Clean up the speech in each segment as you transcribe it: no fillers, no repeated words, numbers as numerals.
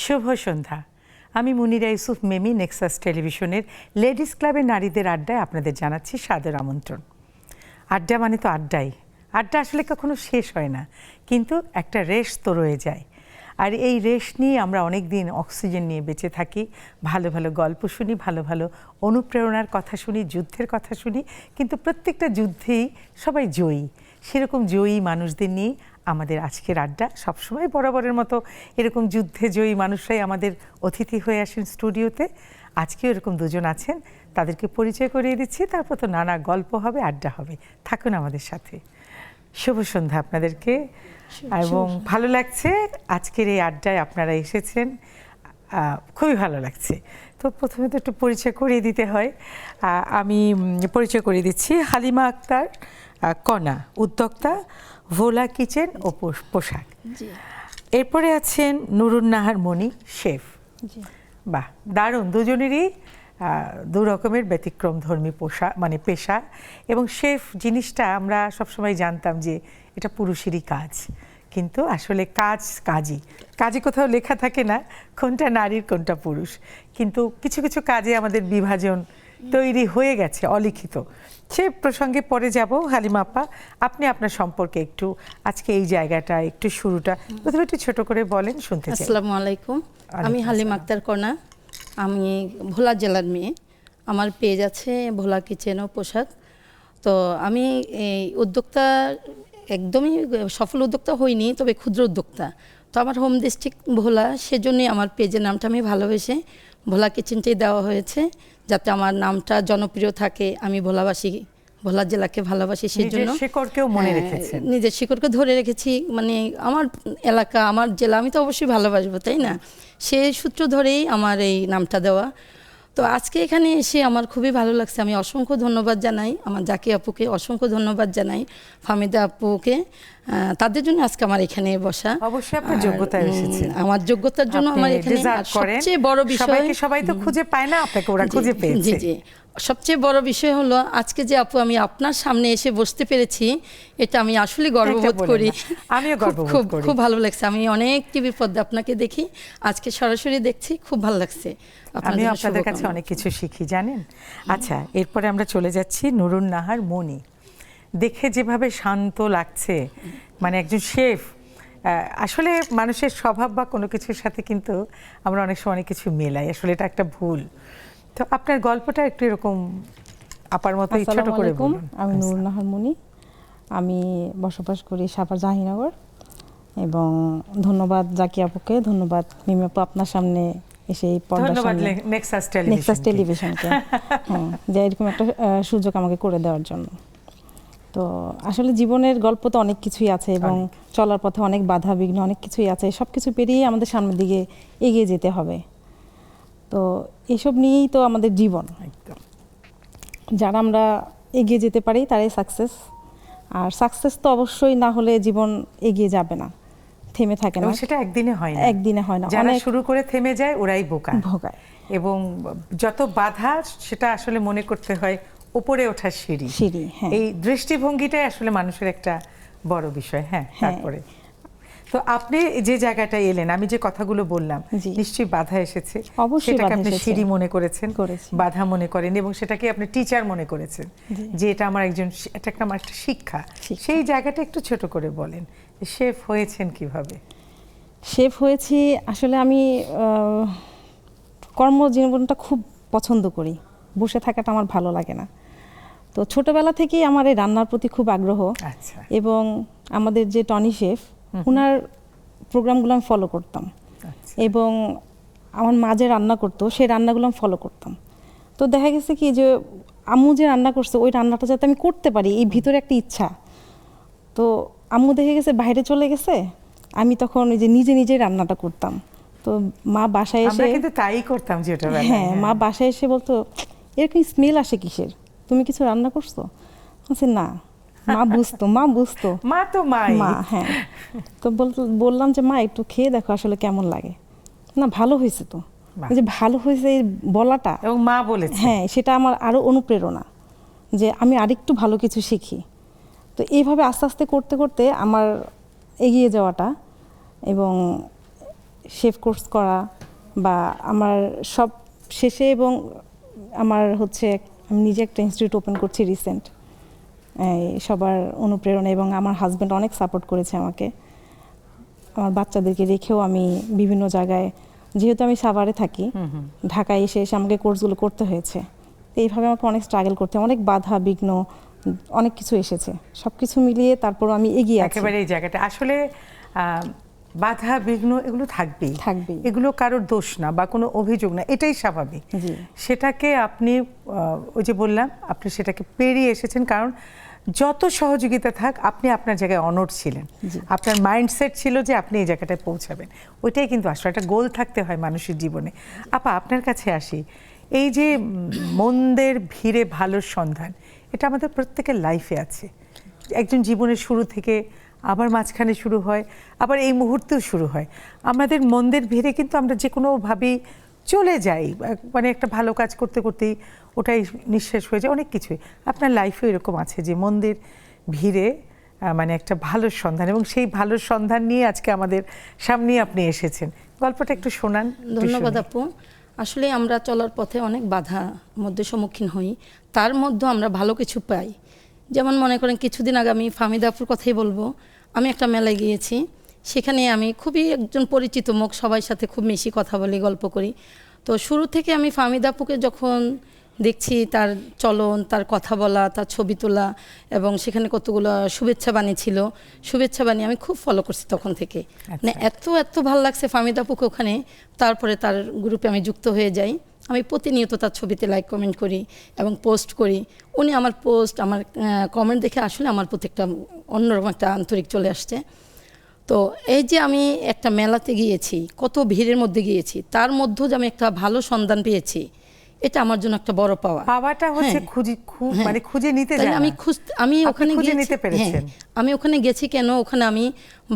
শুভ সন্ধ্যা। আমি মুনিরা Yusuf Mamy Nexus টেলিভিশনের ladies ক্লাবের নারীদের আড্ডায় আপনাদের জানাচ্ছি সাদর আমন্ত্রণ। আড্ডা মানে তো আড্ডাই, আড্ডা আসলে কখনো শেষ হয় না, কিন্তু একটা রেশ তো রয়ে যায়। আর এই রেশ নিয়ে আমরা অনেক দিন অক্সিজেন নিয়ে বেঁচে থাকি, ভালো ভালো গল্প শুনি, ভালো ভালো অনুপ্রেরণার কথা শুনি, যুদ্ধের কথা শুনি, কিন্তু প্রত্যেকটা যুদ্ধেই সবাই জয়ী। সেরকম জয়ী মানুষদের নিয়ে আমাদের আজকের আড্ডা। সবসময় বরাবরের মতো এরকম যুদ্ধে জয়ী মানুষরাই আমাদের অতিথি হয়ে আসেন স্টুডিওতে। আজকেও এরকম দুজন আছেন, তাদেরকে পরিচয় করিয়ে দিচ্ছি, তারপর তো নানা গল্প হবে, আড্ডা হবে। থাকুন আমাদের সাথে। শুভ সন্ধ্যা আপনাদেরকে, এবং ভালো লাগছে আজকের এই আড্ডায় আপনারা এসেছেন, খুবই ভালো লাগছে। তো প্রথমে তো একটু পরিচয় করিয়ে দিতে হয়। আমি পরিচয় করিয়ে দিচ্ছি, হালিমা আক্তার কণা, উদ্যোক্তা, ভোলা কিচেন ও পোশাক। এরপরে আছেন নুরুন নাহার মনি, শেফ। বাহ, দারুণ, দুজনেরই দু রকমের ব্যতিক্রম ধর্মী পোশাক মানে পেশা। এবং শেফ জিনিসটা আমরা সবসময় জানতাম যে এটা পুরুষেরই কাজ, কিন্তু আসলে কাজে কোথাও লেখা থাকে না কোনটা নারীর কোনটা পুরুষ, কিন্তু কিছু কিছু কাজে আমাদের বিভাজন তৈরি হয়ে গেছে অলিখিত। সে প্রসঙ্গে পরে যাব। হালিমা আপা, আপনি আপনার সম্পর্কে একটু আজকে এই জায়গাটা একটু শুরুটা প্রথমে একটু ছোট করে বলেন, শুনতে চাই। আসসালামু আলাইকুম, আমি হালিমা আক্তার কণা, আমি ভোলা জেলার মেয়ে। আমার পেজ আছে ভোলা কিচেন ও পোশাক। তো আমি এই উদ্যোক্তা একদমই সফল উদ্যোক্তা হইনি, তবে ক্ষুদ্র উদ্যোক্তা। তো আমার হোম ডিস্ট্রিক্ট ভোলা, সেজন্যই আমার পেজের নামটা আমি ভালোবেসে ভোলা কিচেনটাই দেওয়া হয়েছে, যাতে আমার নামটা জনপ্রিয় থাকে। আমি ভোলা জেলাকে ভালোবাসি, সেজন্য নিজের শিকড়কে ধরে রেখেছি। মানে আমার এলাকা, আমার জেলা, আমি তো অবশ্যই ভালোবাসবো, তাই না? সেই সূত্র ধরেই আমার এই নামটা দেওয়া। তো আজকে এখানে এসে আমার খুবই ভালো লাগছে। আমি অসংখ্য ধন্যবাদ জানাই আমার জাকি আপুকে, অসংখ্য ধন্যবাদ জানাই ফাহমিদা আপুকে, তাদের জন্য আজকে আমার এখানে বসা। অবশ্যই আপনার যোগ্যতায় এসেছেন, আমার যোগ্যতার জন্য আমার এখানে। সবচেয়ে বড় বিষয়, সবাই তো খুঁজে পায় না, আপনাকে ওরা খুঁজে পেয়েছে। জি, সবচেয়ে বড় বিষয় হলো আজকে যে আপু আমি আপনার সামনে এসে বসতে পেরেছি, এটা আমি আসলে গর্ববোধ করি। আমিও গর্ববোধ করি, খুব ভালো লাগছে। আমি অনেক টিভির পর্দায় আপনাকে দেখি, আজকে সরাসরি দেখছি, খুব ভালো লাগছে। আমি আপনাদের কাছে অনেক কিছু শিখি, জানেন। আচ্ছা, এরপরে আমরা চলে যাচ্ছি নুরুন নাহার মনি। দেখে যেভাবে শান্ত লাগছে, মানে একজন শেফ। আসলে মানুষের স্বভাব বা কোনো কিছুর সাথে কিন্তু আমরা অনেক সময় অনেক কিছু মেলাই, আসলে এটা একটা ভুল। তো আপনার গল্পটা একটু এরকম আপার মতো ছোট করে বলুন। আমি নুরুন নাহার মনি, আমি বসবাস করি সাভার জাহিনগর। এবং ধন্যবাদ জাকি আপুকে, ধন্যবাদ মিমি আপু আপনার সামনে এসে এই পর্দার সামনে, নেক্সাস টেলিভিশনকে যে এরকম একটা সুযোগ আমাকে করে দেওয়ার জন্য। তো আসলে জীবনের গল্প তো অনেক কিছুই আছে, এবং চলার পথে অনেক বাধা বিঘ্ন অনেক কিছুই আছে, সব কিছু পেরিয়ে আমাদের সামনের দিকে এগিয়ে যেতে হবে। তো এসব নিয়েই তো আমাদের জীবন। যারা আমরা এগিয়ে যেতে পারি তারাই সাকসেস। আর সাকসেস তো অবশ্যই না হলে জীবন এগিয়ে যাবে না, থেমে থাকে না। সেটা একদিনে হয় না, যারা শুরু করে থেমে যায় ওরাই ভোগায়। এবং যত বাধা, সেটা আসলে মনে করতে হয় উপরে ওঠার সিঁড়ি। এই দৃষ্টিভঙ্গিটাই আসলে মানুষের একটা বড় বিষয়। হ্যাঁ, তারপরে তো আপনি যে জায়গাটায় এলেন, আমি যে কথাগুলো বললাম, নিশ্চয়ই বাধা এসেছে, সেটাকে আপনি সিঁড়ি মনে করেছেন, বাধা মনে করেন, এবং সেটাকে আপনি টিচার মনে করেছেন যে এটা আমার এটা আমার একটা শিক্ষা। সেই জায়গাটা একটু ছোট করে বলেন, শেফ হয়েছেন কিভাবে? শেফ হয়েছি আসলে আমি কর্মজীবনটা খুব পছন্দ করি, বসে থাকাটা আমার ভালো লাগে না। তো ছোটবেলা থেকেই আমার এই রান্নার প্রতি খুব আগ্রহ। এবং আমাদের যে টনি শেফ, ওনার প্রোগ্রামগুলো আমি ফলো করতাম, এবং আমার মা যে রান্না করতো সেই রান্নাগুলো আমি ফলো করতাম। তো দেখা গেছে কি যে আম্মু যে রান্না করছে ওই রান্নাটা যাতে আমি করতে পারি, এই ভিতরে একটা ইচ্ছা। তো আম্মু দেখে গেছে বাইরে চলে গেছে, আমি তখন ওই যে নিজে রান্নাটা করতাম। তো মা বাসায় এসে, কিন্তু তাই করতাম যেটা, হ্যাঁ, মা বাসায় এসে বলতো এরকম স্মেল আসে কিসের, তুমি কিছু রান্না করছো? বলছে না। মা বুঝতো মা তো মা। হ্যাঁ, তো বললাম যে মা একটু খেয়ে দেখো আসলে কেমন লাগে। না, ভালো হয়েছে। তো যে ভালো হয়েছে এই বলাটা, এবং মা বলেছে, হ্যাঁ, সেটা আমার আরো অনুপ্রেরণা যে আমি আরেকটু ভালো কিছু শিখি। তো এইভাবে আস্তে আস্তে করতে করতে আমার এগিয়ে যাওয়াটা, এবং শেফ কোর্স করা, বা আমার সব শেষে, এবং আমার হচ্ছে আমি নিজে একটা ইনস্টিটিউট ওপেন করছি রিসেন্ট, সবার অনুপ্রেরণা, এবং আমার হাজব্যান্ড অনেক সাপোর্ট করেছে আমাকে। আমার বাচ্চাদেরকে রেখেও আমি বিভিন্ন জায়গায়, যেহেতু আমি সাভারে থাকি, ঢাকায় এসে এসে আমাকে কোর্সগুলো করতে হয়েছে। তো এইভাবে আমাকে অনেক স্ট্রাগল করতে, অনেক বাধা বিঘ্ন, অনেক কিছু এসেছে। সব কিছু মিলিয়ে তারপর আমি এগিয়ে আছি। একেবারে এই জায়গাটা আসলে বাধা বিঘ্ন এগুলো থাকবেই, এগুলো কারোর দোষ না বা কোনো অভিযোগ না, এটাই স্বাভাবিক। সেটাকে আপনি ওই যে বললাম, আপনি সেটাকে পেরিয়ে এসেছেন, কারণ যত সহযোগিতা থাক আপনি আপনার জায়গায় অনড় ছিলেন। আপনার মাইন্ডসেট ছিল যে আপনি এই জায়গাটায় পৌঁছাবেন, ওইটাই কিন্তু আসলে একটা গোল থাকতে হয় মানুষের জীবনে। আপা, আপনার কাছে আসি, এই যে মন্দের ভিড়ে ভালোর সন্ধান, এটা আমাদের প্রত্যেকের লাইফে আছে। একজন জীবনের শুরু থেকে আবার মাঝখানে শুরু হয়, আবার এই মুহূর্তেও শুরু হয়। আমাদের মন্দের ভিড়ে কিন্তু আমরা যে কোনোভাবেই চলে যাই, মানে একটা ভালো কাজ করতে করতেই ওটাই নিঃশেষ হয়ে যায়, অনেক কিছুই। আপনার লাইফে এরকম আছে যে মন্দের ভিড়ে মানে একটা ভালোর সন্ধান, এবং সেই ভালোর সন্ধান নিয়ে আজকে আমাদের সামনে আপনি এসেছেন। গল্পটা একটু শোনান। ধন্যবাদ আপু। আসলে আমরা চলার পথে অনেক বাধা মধ্যে সম্মুখীন হই, তার মধ্যে আমরা ভালো কিছু পাই। যেমন মনে করেন কিছুদিন আগে আমি ফাহমিদা আপুর কথাই বলবো, আমি একটা মেলায় গিয়েছি, সেখানে আমি খুবই একজন পরিচিত মুখ, সবার সাথে খুব বেশি কথা বলি, গল্প করি। তো শুরু থেকে আমি ফাহমিদা আপুকে যখন দেখছি, তার চলন, তার কথা বলা, তার ছবি তোলা, এবং সেখানে কতগুলো শুভেচ্ছা বাণী ছিল, শুভেচ্ছা বাণী আমি খুব ফলো করছি তখন থেকে। মানে এত ভালো লাগছে ফাহমিদা আপুকে ওখানে। তারপরে তার গ্রুপে আমি যুক্ত হয়ে যাই, আমি প্রতিনিয়ত তার ছবিতে লাইক কমেন্ট করি এবং পোস্ট করি। উনি আমার পোস্ট, আমার কমেন্ট দেখে আসলে আমার প্রতি একটা অন্যরকম একটা আন্তরিক চলে আসছে। তো এই যে আমি একটা মেলাতে গিয়েছি, কত ভিড়ের মধ্যে গিয়েছি, তার মধ্যেও যে আমি একটা ভালো সন্ধান পেয়েছি, এটা আমার জন্য একটা বড় পাওয়া। পাওয়াটা হচ্ছে মানে খুঁজে নিতে যায়। আমি ওখানে নিতে পেরেছেন। আমি ওখানে গেছি কেন, ওখানে আমি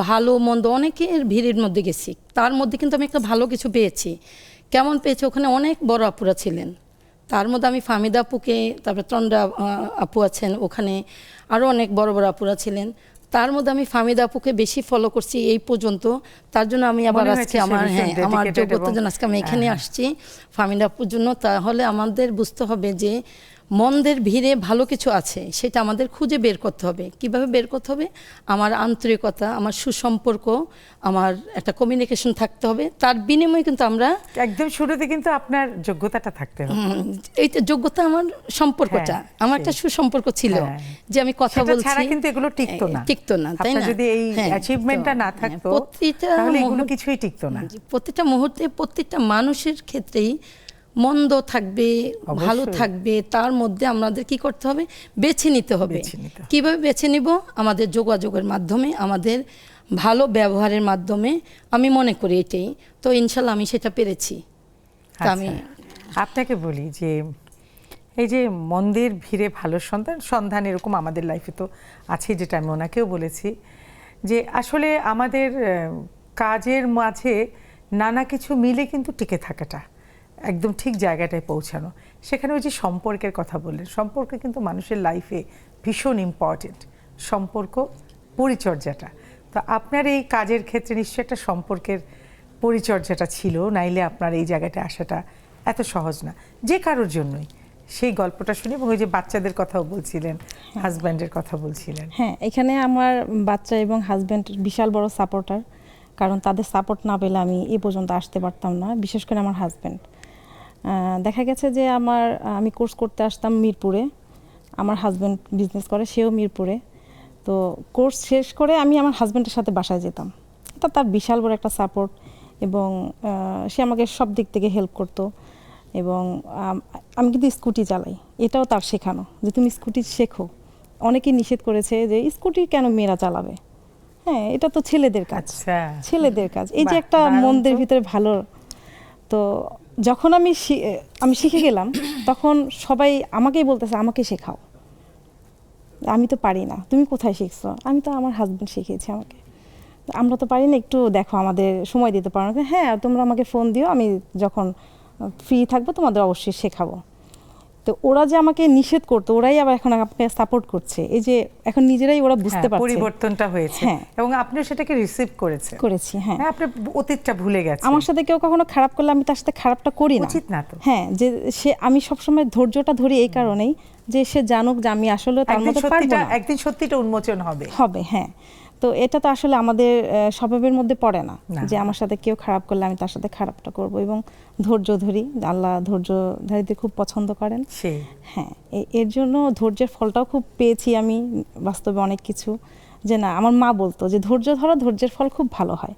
ভালো মন্দ অনেকের ভিড়ের মধ্যে গেছি, তার মধ্যে কিন্তু আমি একটা ভালো কিছু পেয়েছি। কেমন পেয়েছি, ওখানে অনেক বড় আপুরা ছিলেন, তার মধ্যে আমি ফাহমিদা আপুকে, তারপরে তন্দ্রা আপু আছেন ওখানে, আরও অনেক বড় বড় আপুরা ছিলেন। তার মধ্যে আমি ফাহমিদা আপুকে বেশি ফলো করছি এই পর্যন্ত। তার জন্য আমি আবার আজকে আমার যোগ্যতার জন্য আজকে আমি এখানে আসছি ফাহমিদা আপুর জন্য। তাহলে আমাদের বুঝতে হবে যে মন্দের ভিড়ে ভালো কিছু আছে, সেটা আমাদের খুঁজে বের করতে হবে। কিভাবে বের করতে হবে? আমার আন্তরিকতা, আমার সুসম্পর্ক, আমার একটা কমিউনিকেশন থাকতে হবে। তার বিনিময়ে কিন্তু আমরা একদম শুরুতে কিন্তু আপনার যোগ্যতাটা থাকতে হবে। এইটা যোগ্যতা, আমার সম্পর্কটা, আমার একটা সুসম্পর্ক ছিল যে আমি কথা বলছি, ছাড়া কিন্তু এগুলো টিকতো না, তাই না? যদি এই অ্যাচিভমেন্টটা না থাকতো তাহলে এগুলো কিছুই টিকতো না। প্রতিটা মুহূর্তে প্রত্যেকটা মানুষের ক্ষেত্রেই মন্দ থাকবে, ভালো থাকবে, তার মধ্যে আমাদের কি করতে হবে? বেছে নিতে হবে। কিভাবে বেছে নিব? আমাদের যোগাযোগের মাধ্যমে, আমাদের ভালো ব্যবহারের মাধ্যমে, আমি মনে করি এটাই। তো ইনশাল্লাহ আমি সেটা পেরেছি। আমি আপনাকে বলি যে এই যে মন্দের ভিড়ে ভালো সন্ধান এরকম আমাদের লাইফে তো আছে, যেটা আমি ওনাকেও বলেছি যে আসলে আমাদের কাজের মাঝে নানা কিছু মিলে কিন্তু টিকে থাকাটা, একদম ঠিক জায়গাটায় পৌঁছানো। সেখানে ওই যে সম্পর্কের কথা বললেন, সম্পর্ক কিন্তু মানুষের লাইফে ভীষণ ইম্পর্টেন্ট, সম্পর্ক পরিচর্যাটা। তো আপনার এই কাজের ক্ষেত্রে নিশ্চয়ই একটা সম্পর্কের পরিচর্যাটা ছিল, নাইলে আপনার এই জায়গাটায় আসাটা এত সহজ না যে কারোর জন্যই। সেই গল্পটা শুনে, এবং ওই যে বাচ্চাদের কথাও বলছিলেন, হাজব্যান্ডের কথা বলছিলেন। হ্যাঁ, এখানে আমার বাচ্চা এবং হাজব্যান্ড বিশাল বড় সাপোর্টার, কারণ তাদের সাপোর্ট না পেলে আমি এই পর্যন্ত আসতে পারতাম না। বিশেষ করে আমার হাজব্যান্ড, দেখা গেছে যে আমি কোর্স করতে আসতাম মিরপুরে, আমার হাজব্যান্ড বিজনেস করে, সেও মিরপুরে। তো কোর্স শেষ করে আমি আমার হাজব্যান্ডের সাথে বাসায় যেতাম। তার বিশাল বড় একটা সাপোর্ট, এবং সে আমাকে সব দিক থেকে হেল্প করতো। এবং আমি কিন্তু স্কুটি চালাই, এটাও তার শেখানো যে তুমি স্কুটি শেখো। অনেকেই নিষেধ করেছে যে স্কুটি কেন মেয়েরা চালাবে, হ্যাঁ এটা তো ছেলেদের কাজ, ছেলেদের কাজ। এই যে একটা মন্দের ভিতরে ভালো। তো যখন আমি শিখে গেলাম, তখন সবাই আমাকেই বলতেছে আমাকে শেখাও। আমি তো পারি না। তুমি কোথায় শিখছো? আমি তো আমার হাজব্যান্ড শিখিয়েছি আমাকে। আমরা তো পারি না, একটু দেখো আমাদের সময় দিতে পারো না? হ্যাঁ, তোমরা আমাকে ফোন দিও, আমি যখন ফ্রি থাকবো তোমাদের অবশ্যই শেখাবো। তো ওরা যে আমাকে নিষেধ করতো, ওরাই আবার এখন আমাকে সাপোর্ট করছে। এই যে এখন নিজেরাই ওরা বুঝতে পারছে পরিবর্তনটা হয়েছে, হ্যাঁ। এবং আপনিও সেটাকে রিসিভ করেছেন। করেছি, হ্যাঁ। আপনি অতীতটা ভুলে গেছেন। আমার সাথে কেউ কখনো খারাপ করলে আমি তার সাথে খারাপটা করি না, উচিত না তো। হ্যাঁ, যে সে আমি সবসময় ধৈর্যটা ধরি এই কারণেই যে সে জানুক যে আমি আসলে তার মতো পারবো না, একদিন সত্যিটা উন্মোচন হবে। হ্যাঁ। তো এটা তো আসলে আমাদের স্বভাবের মধ্যে পড়ে না যে আমার সাথে কেউ খারাপ করলে আমি তার সাথে খারাপটা করব, এবং ধৈর্য ধরি। আল্লাহ ধৈর্যধারীদের খুব পছন্দ করেন, হ্যাঁ। এর জন্য ধৈর্যের ফলটাও খুব পেয়েছি আমি বাস্তবে অনেক কিছু। যে না, আমার মা বলতো যে ধৈর্য ধরো, ধৈর্যের ফল খুব ভালো হয়।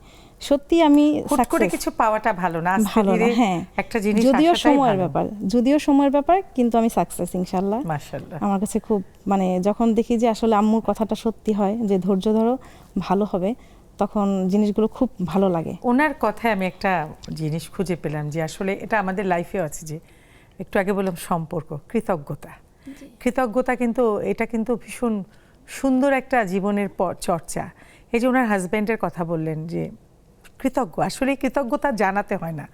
সত্যি আমি কিছু পাওয়াটা ভালো না, হ্যাঁ, একটা জিনিস যদিও সময়ের ব্যাপার, কিন্তু আমি সাকসেস ইনশাআল্লাহ। মাশাআল্লাহ। আমার কাছে খুব মানে যখন দেখি যে আসলে আম্মুর কথাটা সত্যি হয় যে ধৈর্য ধরো ভালো হবে, তখন জিনিসগুলো খুব ভালো লাগে। ওনার কথায় আমি একটা জিনিস খুঁজে পেলাম যে আসলে এটা আমাদের লাইফেও আছে, যে একটু আগে বললাম সম্পর্ক, কৃতজ্ঞতা কিন্তু এটা কিন্তু ভীষণ সুন্দর একটা জীবনের চর্চা। এই যে ওনার হাজব্যান্ডের কথা বললেন যে কৃতজ্ঞ, আসলে কৃতজ্ঞতা জানাতে হয় না,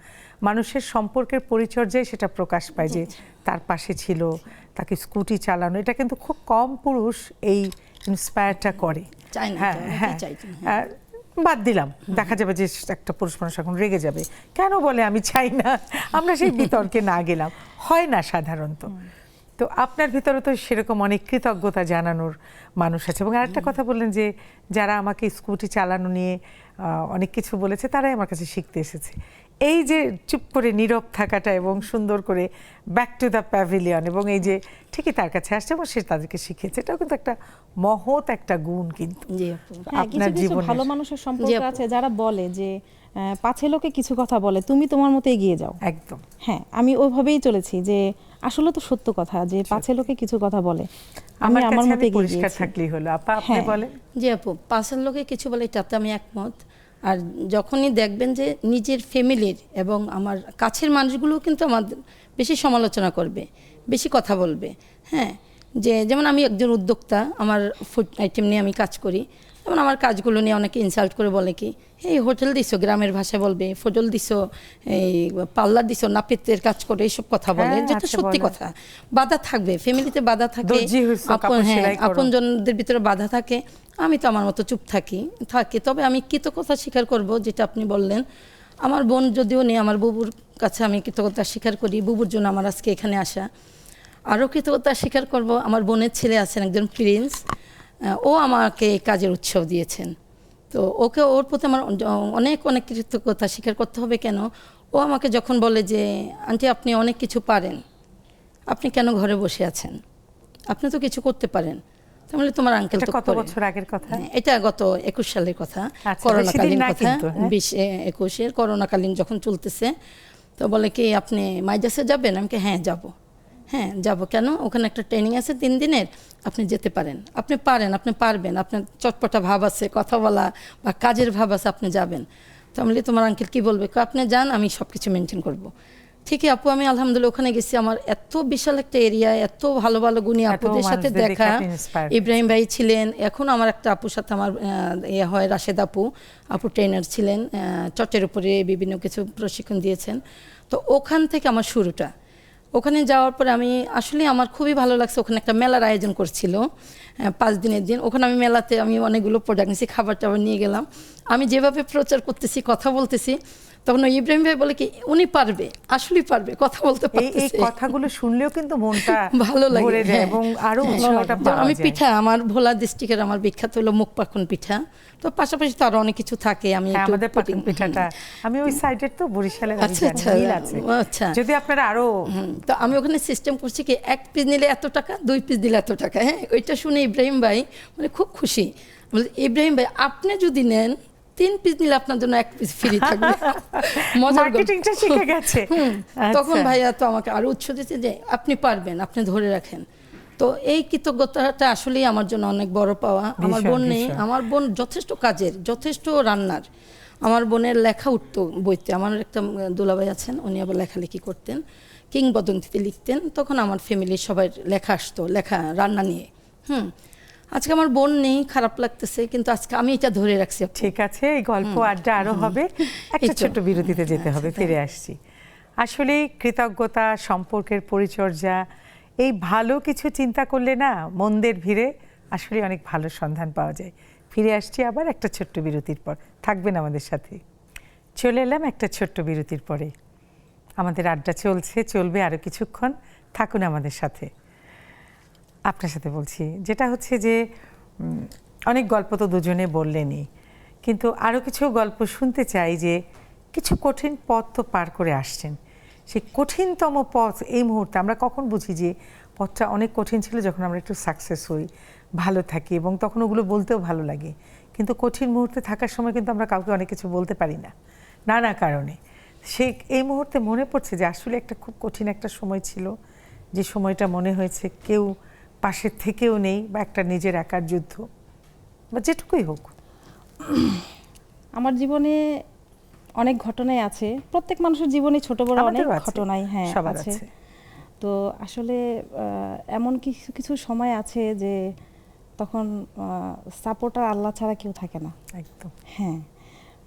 মানুষের সম্পর্কের পরিচর্যায় সেটা প্রকাশ পায় যে তার পাশে ছিল, তাকে স্কুটি চালানো। এটা কিন্তু খুব কম পুরুষ এই ইন্সপায়ারটা করে। হ্যাঁ, বাদ দিলাম, দেখা যাবে যে একটা পুরুষ মানুষ এখন রেগে যাবে, কেন বলে আমি চাই না, আমরা সেই বিতর্কে না গেলাম, হয় না সাধারণত। তো আপনার ভিতরে তো সেরকম অনেক কৃতজ্ঞতা জানানোর মানুষ আছে। এবং আরেকটা কথা বললেন যে যারা আমাকে স্কুটি চালানো নিয়ে অনেক কিছু বলেছে, তারাই আমার কাছে শিখতে এসেছে। এই যে চুপ করে নীরব থাকাটা এবং সুন্দর করে ব্যাক টু দ্য প্যাভিলিয়ন, এবং এই যে ঠিকই তার কাছে আসছে এবং সে তাদেরকে শিখিয়েছে, এটাও কিন্তু একটা মহৎ একটা গুণ। কিন্তু আপনার জীবনে ভালো মানুষের সম্পর্ক আছে যারা বলে যে পাছে লোকে কিছু কথা বলে, তুমি তোমার মতো এগিয়ে যাও। একদম, হ্যাঁ, আমি ওইভাবেই চলেছি যে আসলে তো সত্য কথা যে পাছে লোকে কিছু কথা বলে, আমি আমার মতো এগিয়ে পরিষ্কার থাকলেই হলো। আপা, আপনি বলেন। জি আপু, পাশের লোকে কিছু বলে এটাতে আমি একমত। আর যখনই দেখবেন যে নিজের ফ্যামিলির এবং আমার কাছের মানুষগুলোও কিন্তু আমাদের বেশি সমালোচনা করবে, বেশি কথা বলবে, হ্যাঁ, যে যেমন আমি একজন উদ্যোক্তা, আমার ফুড আইটেম নিয়ে আমি কাজ করি, যেমন আমার কাজগুলো নিয়ে অনেকে ইনসাল্ট করে বলে কি, এই হোটেল দিছো, গ্রামের ভাষায় বলবে ফজল দিছো, এই পার্লার দিছো, নাপিতের কাজ করে, এইসব কথা বলে, যেটা সত্যি কথা। বাধা থাকবে, ফ্যামিলিতে বাধা থাকে, আপনজনদের ভিতরে বাধা থাকে। আমি তো আমার মতো চুপ থাকি। তবে আমি কৃতজ্ঞতা স্বীকার করব, যেটা আপনি বললেন। আমার বোন যদিও নেই, আমার বুবুর কাছে আমি কৃতজ্ঞতা স্বীকার করি, বুবুর জন্য আমার আজকে এখানে আসা। আরও কৃতজ্ঞতা স্বীকার করব, আমার বোনের ছেলে আছেন একজন প্রিন্স, ও আমাকে কাজের উৎসাহ দিয়েছেন। তো ওর প্রতি আমার অনেক অনেক কৃতজ্ঞতা স্বীকার করতে হবে। কেন, ও আমাকে যখন বলে যে আন্টি আপনি অনেক কিছু পারেন, আপনি কেন ঘরে বসে আছেন, আপনি তো কিছু করতে পারেন। তাহলে তোমার আঙ্কেল তো কত বছর আগের কথা, এটা গত 21 সালের কথা, করোনাকালীন কথা, 2021-এর করোনাকালীন যখন চলতেছে। তো বলে কি আপনি মাইজাসে যাবেন? আমি হ্যাঁ যাব। হ্যাঁ যাব, কেন, ওখানে একটা ট্রেনিং আছে 3 দিনের, আপনি যেতে পারেন, আপনি পারবেন, আপনার চটপটা ভাব আছে, কথা বলা বা কাজের ভাব আছে, আপনি যাবেন। তো আমি বলি তোমার আঙ্কেল কি বলবে? আপনি যান, আমি সব কিছু মেনটেন করবো। ঠিকই আপু, আমি আলহামদুলিল্লাহ ওখানে গেছি। আমার এত বিশাল একটা এরিয়া, এত ভালো ভালো গুণী আপুদের সাথে দেখা। ইব্রাহিম ভাই ছিলেন, এখন আমার একটা আপুর সাথে আমার ইয়ে হয়, রাশেদ আপু ট্রেনার ছিলেন, চটের উপরে বিভিন্ন কিছু প্রশিক্ষণ দিয়েছেন। তো ওখান থেকে আমার শুরুটা। ওখানে যাওয়ার পরে আমি আসলে আমার খুবই ভালো লাগছে। ওখানে একটা মেলার আয়োজন করছিল 5 দিনের দিন। ওখানে আমি মেলাতে আমি অনেকগুলো প্রোডাক্ট নিয়েছি, খাবার টাবার নিয়ে গেলাম। আমি যেভাবে প্রচার করতেছি, কথা বলতেছি, তখন ইব্রাহিম ভাই বলে কি উনি পারবে, আসলেই পারবে, কথা বলতে পারতেছে। এই কথাগুলো শুনলেও কিন্তু মনটা ভালো লাগে এবং আরো উৎসাহটা পাওয়া যায়। আমি পিঠা, আমার ভোলা ডিস্ট্রিক্টের আমার বিখ্যাত হলো মুখ পাখন পিঠা। তো পাশাপাশি তো আরো অনেক কিছু থাকে। আমি আমাদের পাখন পিঠাটা আমি ওই সাইডের তো বরিশালের, আচ্ছা, যদি আপনারা আরো, তো আমি ওখানে সিস্টেম করছি কি 1 পিস নিলে এত টাকা, 2 পিস দিলে এত টাকা। হ্যাঁ, ওইটা শুনে ইব্রাহিম ভাই মানে খুব খুশি। বলে ইব্রাহিম ভাই আপনি যদি নেন 3 পিস নিলে আপনার জন্য 1 পিস ফ্রি থাকবে। মার্কেটিংটা শিখে গেছে। তখন ভাইয়া তো আমাকে আরো উৎসাহ দিতে যে আপনি পারবেন, আপনি ধরে রাখেন। তো এই কৃতজ্ঞতাটা আসলেই আমার জন্য অনেক বড় পাওয়া। আমার বোন নেই, আমার বোন যথেষ্ট কাজের, যথেষ্ট রান্নার। আমার বোনের লেখা উঠতো বইতে। আমার একটা দুলাভাই আছেন, উনি আবার লেখালেখি করতেন, কিংবদন্তিতে লিখতেন। তখন আমার ফ্যামিলির সবাই লেখা আসতো, রান্না নিয়ে। আজকে আমার বোন নেই, খারাপ লাগতেছে, কিন্তু আজকে আমি এটা ধরে রাখছি। ঠিক আছে, এই গল্প আড্ডা আরো হবে, একটা ছোট্ট বিরতিতে যেতে হবে, ফিরে আসছি। আসলে কৃতজ্ঞতা, সম্পর্কের পরিচর্যা, এই ভালো কিছু চিন্তা করলে না মন্দের ভিড়ে আসলে অনেক ভালো সন্ধান পাওয়া যায়। ফিরে আসছি আবার একটা ছোট্ট বিরতির পর, থাকবেন আমাদের সাথে। চলে এলাম একটা ছোট্ট বিরতির পরে। আমাদের আড্ডা চলবে আরও কিছুক্ষণ, থাকুন আমাদের সাথে। আপনার সাথে বলছি যেটা হচ্ছে যে অনেক গল্প তো দুজনে বললেনই, কিন্তু আরও কিছু গল্প শুনতে চাই। যে কিছু কঠিন পথ তো পার করে আসছেন, সেই কঠিনতম পথ এই মুহূর্তে আমরা কখন বুঝি যে পথটা অনেক কঠিন ছিল? যখন আমরা একটু সাকসেস হই, ভালো থাকি, এবং তখন ওগুলো বলতেও ভালো লাগে। কিন্তু কঠিন মুহূর্তে থাকার সময় কিন্তু আমরা কাউকে অনেক কিছু বলতে পারি না, নানা কারণে। এই মুহূর্তে মনে পড়ছে যে আসলে একটা খুব কঠিন একটা সময় ছিল, যে সময়টা মনে হয়েছে কেউ পাশের থেকেও নেই, বা একটা নিজের একার যুদ্ধ, বা যেটুকুই হোক। আমার জীবনে অনেক ঘটনাই আছে, প্রত্যেক মানুষের জীবনে ছোট বড় অনেক ঘটনাই আছে। তো আসলে এমন কিছু কিছু সময় আছে যে তখন সাপোর্টার আল্লাহ ছাড়া কেউ থাকে না। একদম, হ্যাঁ,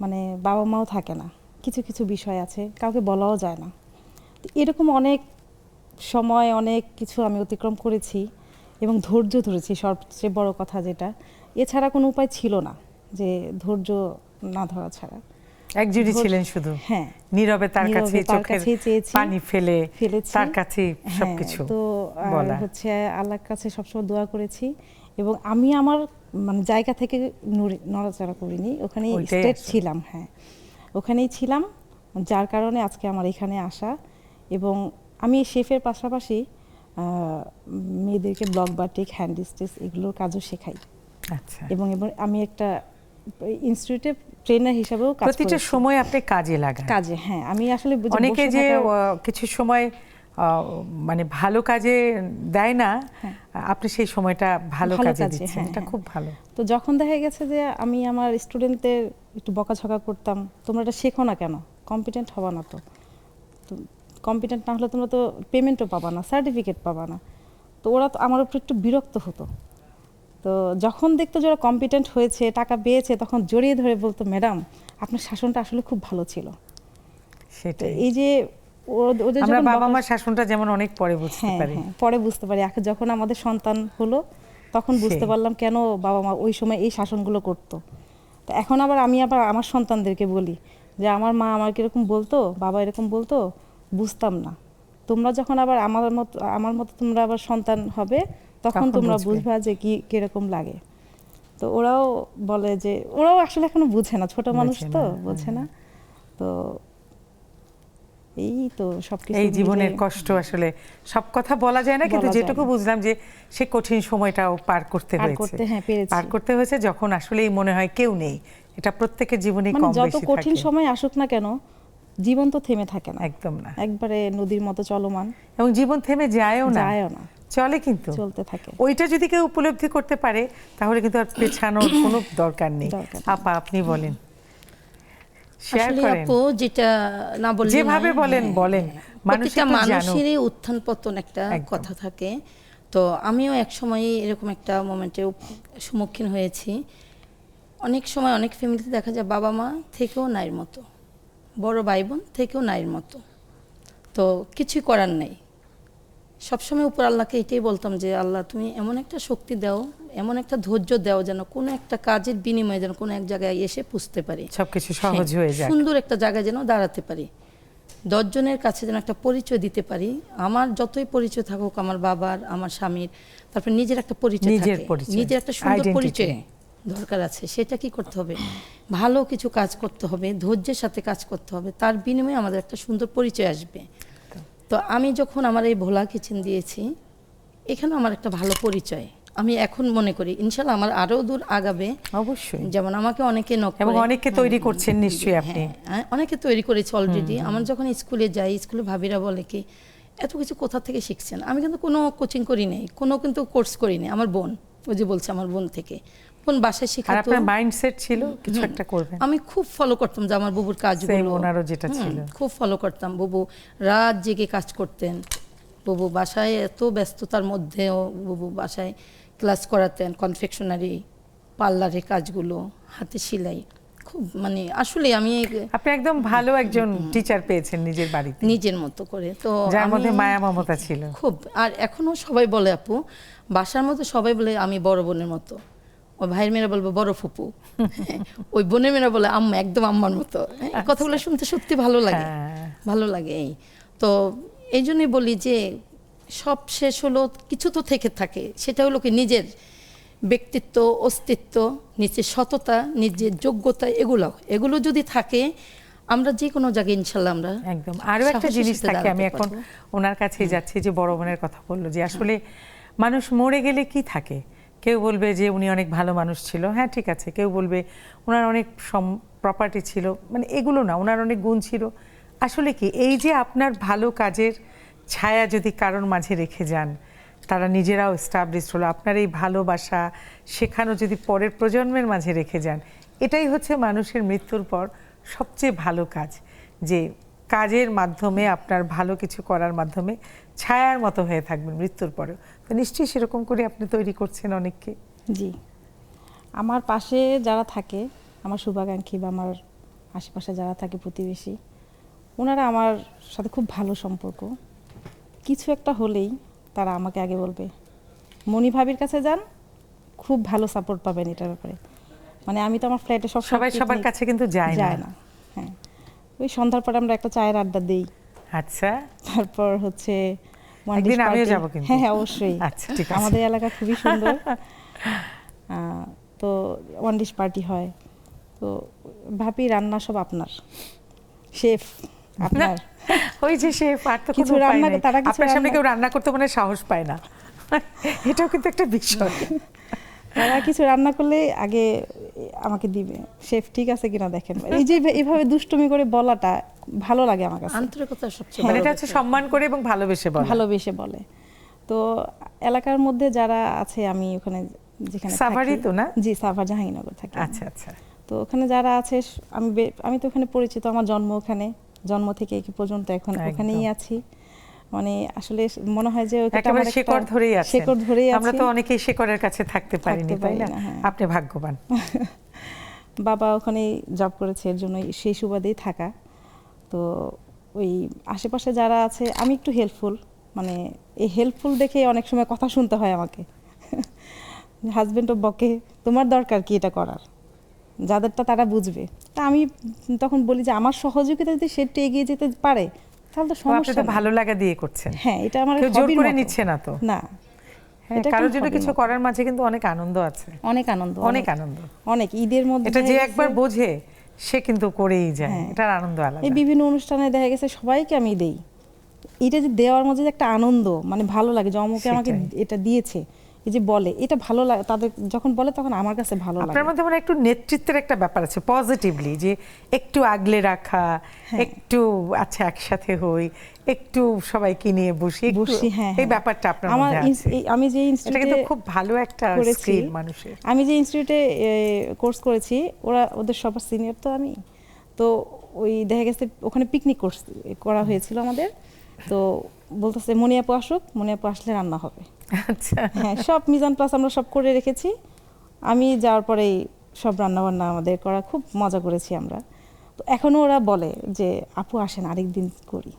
মানে বাবা মাও থাকে না, কিছু কিছু বিষয় আছে কাউকে বলাও যায় না। এরকম অনেক সময় অনেক কিছু আমি অতিক্রম করেছি এবং ধৈর্য ধরেছি, সবচেয়ে বড় কথা যেটা। এছাড়া কোনো উপায় ছিল না, যে ধৈর্য না ধরা ছাড়া। একজনই ছিলেন শুধু, হ্যাঁ, নীরবে তার কাছে চোখের পানি ফেলেছি, তার কাছে সবকিছু তো বলা। হচ্ছে আল্লাহর কাছে সবসময় দোয়া করেছি, এবং আমি আমার মানে জায়গা থেকে নড়াচড়া করিনি, ওখানেই স্টেট ছিলাম। হ্যাঁ, ওখানেই ছিলাম, যার কারণে আজকে আমার এখানে আসা। এবং আমি শেফের পাশাপাশি মেয়েদেরকে ব্লক বাটিক, হ্যান্ড স্টিচ এগুলোর কাজও শেখাই। আচ্ছা, এবং আমি একটা ইনস্টিটিউটে ট্রেনার হিসেবেও কাজ করি। প্রতিটা সময় আপনি কাজে লাগান। কাজে, হ্যাঁ, আমি আসলে অনেকে যে কিছু সময় মানে ভালো কাজে দেয় না, আপনি সেই সময়টা ভালো কাজে দিচ্ছেন, এটা খুব ভালো। তো যখন দেখা গেছে যে আমি আমার স্টুডেন্টদের একটু বকাঝকা করতাম, তোমরা এটা শেখো না কেন, কম্পিটেন্ট হবা না তো কম্পিটেন্ট না হলে তোমরা তো পেমেন্টও পাবা না, সার্টিফিকেট পাবা না। তো ওরা তো আমার উপর একটু বিরক্ত হতো। তো যখন দেখতো যে ওরা কম্পিটেন্ট হয়েছে, টাকা পেয়েছে, তখন জড়িয়ে ধরে বলতো, ম্যাডাম আপনার শাসনটা আসলে খুব ভালো ছিল। সেটাই, এই যে ওদের আমরা বাবা মার শাসনটা যেমন অনেক পরে বুঝতে পারি। হ্যাঁ, পরে বুঝতে পারি। যখন আমাদের সন্তান হলো তখন বুঝতে পারলাম কেন বাবা মা ওই সময় এই শাসনগুলো করতো। তো এখন আবার আমি আমার সন্তানদেরকে বলি যে আমার মা আমার কিরকম বলতো, বাবা এরকম বলতো, বুঝতাম না। তোমরা যখন আবার আমার মতো তোমরা আবার সন্তান হবে, তখন তোমরা বুঝবা যে কিরকম লাগে। তো ওরাও বলে যে, ওরাও আসলে এখনো বুঝে না, ছোট মানুষ তো বোঝে না। তো এই তো সবকিছু, এই জীবনের কষ্ট আসলে সব কথা বলা যায় না, কিন্তু যেটুকু বুঝলাম যে সে কঠিন সময়টাও পার করতে হয়েছে, যখন আসলেই মনে হয় কেউ নেই। এটা প্রত্যেকের জীবনে কম বেশি থাকে। যত কঠিন সময় আসুক না কেন, জীবন তো থেমে থাকে না, একদম না, একবারে নদীর মতো চলমান। এবং জীবন থেমে যায়ও না, চলে, কিন্তু চলতে থাকে। ওইটা যদি কেউ উপলব্ধি করতে পারে, তাহলে কিন্তু আর পেছানোর কোনো দরকার নেই। আপা, আপনি বলেন, আসলে আপু যেটা না বললেন, যেভাবে বলেন, মানুষেরই উত্থান পতন একটা কথা থাকে। তো আমিও এক সময় এরকম একটা মোমেন্টের সম্মুখীন হয়েছি। অনেক সময় অনেক ফ্যামিলিতে দেখা যায় বাবা মা থেকেও নাইর মতো, বড় ভাই বোন থেকেও নাইর মতো। তো কিছুই করার নেই। সবসময় উপর আল্লাহকে এটাই বলতাম যে আল্লাহ তুমি এমন একটা শক্তি দাও, এমন একটা ধৈর্য দাও, যেন কোনো একটা কাজের বিনিময়ে যেন কোনো এক জায়গায় এসে পুষতে পারি, সবকিছু সহজ হয়ে যায়, সুন্দর একটা জায়গায় যেন দাঁড়াতে পারি, 10 জনের কাছে যেন একটা পরিচয় দিতে পারি। আমার যতই পরিচয় থাকুক, আমার বাবার, আমার স্বামীর, তারপর নিজের একটা পরিচয় থাকে, নিজের একটা সুন্দর পরিচয় দরকার আছে। সেটা কি করতে হবে? ভালো কিছু কাজ করতে হবে, ধৈর্যের সাথে কাজ করতে হবে, তার বিনিময়ে আমাদের একটা সুন্দর পরিচয় আসবে। তো আমি যখন আমার এই ভোলা কিচেন দিয়েছি, এখানে আমার একটা ভালো পরিচয়, আমি এখন মনে করি ইনশাআল্লাহ আমার আরো দূর আগাবে অবশ্যই। যেমন আমাকে অনেকে নক করে, এবং অনেকে তৈরি করছেন নিশ্চয়ই আপনি। অনেকে তৈরি করেছে অলরেডি। আমার যখন স্কুলে যাই, স্কুলে ভাবিরা বলে কি এত কিছু কোথা থেকে শিখছেন? আমি কিন্তু কোনো কোচিং করি নাই, কোনো কিন্তু কোর্স করি নাই। আমার বোন, ওই যে বলছে আমার বোন থেকে, বোন বাসায় শেখাতো। আপনার মাইন্ডসেট ছিল কিছু একটা করবেন? আমি খুব ফলো করতাম যে আমার বুবুর কাজগুলো, ওনারও যেটা ছিল খুব ফলো করতাম। বুবু রাত জেগে কাজ করতেন, বুবু বাসায় এত ব্যস্ততার মধ্যেও বুবু বাসায় ক্লাস করাতেন, কনফেকশনারি, পার্লারের কাজগুলো, হাতে সেলাই। খুব মানে আসলে আমি আপনি একদম ভালো একজন টিচার পেয়েছেন নিজের বাড়িতে, নিজের মতো করে। তো যার আমি মধ্যে মায়া মমতা ছিল খুব। আর এখনো সবাই বলে আপু, বাসার মধ্যে সবাই বলে আমি বড় বোনের মতো, ওই ভাইয়ের মেয়েরা বলবো বড় ফুপু, ওই বোনের মেয়েরা বলে আম্মা, একদম আম্মার মতো। এই কথাগুলো শুনতে সত্যি ভালো লাগে, ভালো লাগে। এই তো এই জন্যই বলি যে সব শেষ হলো, কিছু তো থেকে থাকে, সেটা হলো কি নিজের ব্যক্তিত্ব, অস্তিত্ব, নিজের সততা, নিজের যোগ্যতা, এগুলো যদি থাকে আমরা যে কোনো জায়গায় ইনশাল্লাহ আমরা একদম। আরও একটা জিনিস থাকে, আমি এখন ওনার কাছেই যাচ্ছি, যে বড় বোনের কথা বললো, যে আসলে মানুষ মরে গেলে কি থাকে, কেউ বলবে যে উনি অনেক ভালো মানুষ ছিল, হ্যাঁ ঠিক আছে, কেউ বলবে ওনার অনেক প্রপার্টি ছিল, মানে এগুলো না, ওনার অনেক গুণ ছিল। আসলে কি এই যে আপনার ভালো কাজের ছায়া যদি কারোর মাঝে রেখে যান, তারা নিজেরাও এস্টাবলিশড হলো, আপনার এই ভালোবাসা শেখানো যদি পরের প্রজন্মের মাঝে রেখে যান, এটাই হচ্ছে মানুষের মৃত্যুর পর সবচেয়ে ভালো কাজ, যে কাজের মাধ্যমে আপনার ভালো কিছু করার মাধ্যমে ছায়ার মতো হয়ে থাকবেন মৃত্যুর পরেও। তো নিশ্চয়ই সেরকম করে আপনি তৈরি করছেন অনেককে। জি, আমার পাশে যারা থাকে, আমার শুভাকাঙ্ক্ষী বা আমার আশেপাশে যারা থাকে প্রতিবেশী, ওনারা আমার সাথে খুব ভালো সম্পর্ক। কিছু একটা হলেই তারা আমাকে আগে বলবে, মনি ভাবির কাছে যান, খুব ভালো সাপোর্ট পাবেন এটার ব্যাপারে। মানে আমি তো আমার ফ্ল্যাটে সবাই সবার কাছে কিন্তু যায় না। হ্যাঁ, ওই সন্ধ্যার পরে আমরা একটা চায়ের আড্ডা দিই। আচ্ছা, তারপর হচ্ছে একদিন আমিও যাব কিন্তু। হ্যাঁ অবশ্যই। আচ্ছা, ঠিক আছে। আমাদের এলাকা খুবই সুন্দর। তো ওয়ান ডিশ পার্টি হয়। তো ভাবি রান্না সব আপনার, শেফ আপনার। ওই যে শেফ, আর তো কিছু কোনো উপায় রান্না নেই। তারা কিছু আপনার সামনে রান্না- কেউ রান্না করতে মনে হয় সাহস পায় না, এটাও কিন্তু একটা বিষয়। তারা কিছু রান্না করলে আগে আমাকে দিবে, শেফ ঠিক আছে কিনা দেখেন। এই যে এইভাবে দুষ্টুমি করে বলাটা ভালো লাগে আমার কাছে। আন্তরিকতা সবচেয়ে মানে বড় এটা হচ্ছে সম্মান করে এবং ভালোবেসে বলে। ভালোবেসে বলে। তো এলাকার মধ্যে যারা আছে, আমি ওখানে যেখানে সাভারি থাকি- তো না? জি, সাভার জাহাঙ্গীরনগর থাকি। আচ্ছা আচ্ছা। তো ওখানে যারা আছে, আমি তো ওখানে পরিচিত, আমার জন্ম ওখানে, জন্ম থেকে কি পর্যন্ত এখন একদম। ওখানেই আছি। মানে আসলে মনে হয় যে ওটা একেবারে আমার একটা শেকড় ধরেই আছেন। শেকড় ধরেই আমরা আছি। তো অনেকেই শেকড়ের কাছে থাকতে পারিনি, থাকতে তাই পারি না? না, হ্যাঁ। আপনি ভাগ্যবান। বাবা ওখানেই জব করেছে, এর জন্য সেই সুবাদেই থাকা। তো ওই আশেপাশে যারা আছে, আমি একটু হেল্পফুল, মানে এই হেল্পফুল দেখে অনেক সময় কথা শুনতে হয় আমাকে। হাজবেন্ডও বকে, তোমার দরকার কি এটা করার, যাদেরটা তারা বুঝবে। তা আমি তখন বলি যে আমার সহযোগিতা যদি সে একটু এগিয়ে যেতে পারে, তাহলে তো আপনি সমস্যা তো নেই। ভালো লাগা দিয়ে করছেন, হ্যাঁ, এটা আমার কেউ জোর hobby-র করে মতো। নিচ্ছে না তো। না, হ্যাঁ, এটা কারোর একটা জন্য hobby-র কিছু মতো। করার মাঝে কিন্তু অনেক আনন্দ আছে, অনেক আনন্দ, অনেক আনন্দ। অনেক ঈদের মধ্যে এটা যে দেখা একবার গেছে- বোঝে সে কিন্তু করেই যায়, হ্যাঁ। এটার আনন্দ আলাদা। এই বিভিন্ন অনুষ্ঠানে দেখা গেছে সবাইকে আমি দেই, এটা যে দেওয়ার মধ্যে যে একটা আনন্দ, মানে ভালো লাগে যে অমুকে আমাকে সেটাই। এটা দিয়েছে, এই যে বলে, এটা ভালো লাগে তাদের যখন বলে, তখন আমার কাছে ভালো লাগে। আপনার মধ্যে মানে একটু নেতৃত্বের একটা ব্যাপার আছে, পজিটিভলি, যে একটু আগলে রাখা, একটু আচ্ছা একসাথে হই, একটু সবাইকে নিয়ে বসি, হ্যাঁ, এই ব্যাপারটা আপনার আমার মধ্যে আছে। আমি যে এটা ইনস্টিটিউটে কিন্তু খুব ভালো একটা করেছি, স্কিল মানুষের। আমি যে ইনস্টিটিউটে কোর্স করেছি, ওদের সবার সিনিয়র তো আমি। তো ওই দেখা গেছে ওখানে পিকনিক করা হয়েছিল আমাদের। তো বলতেছে মনি আপু আসুক, মনি আপু আসলে রান্না হবে। আচ্ছা, হ্যাঁ, সব মিজান প্লাস আমরা সব করে রেখেছি। আমি যাওয়ার পরেই সব রান্নাবান্না আমাদের করা, খুব মজা করেছি আমরা। তো এখনও ওরা বলে যে আপু আসেন আরেকদিন করি।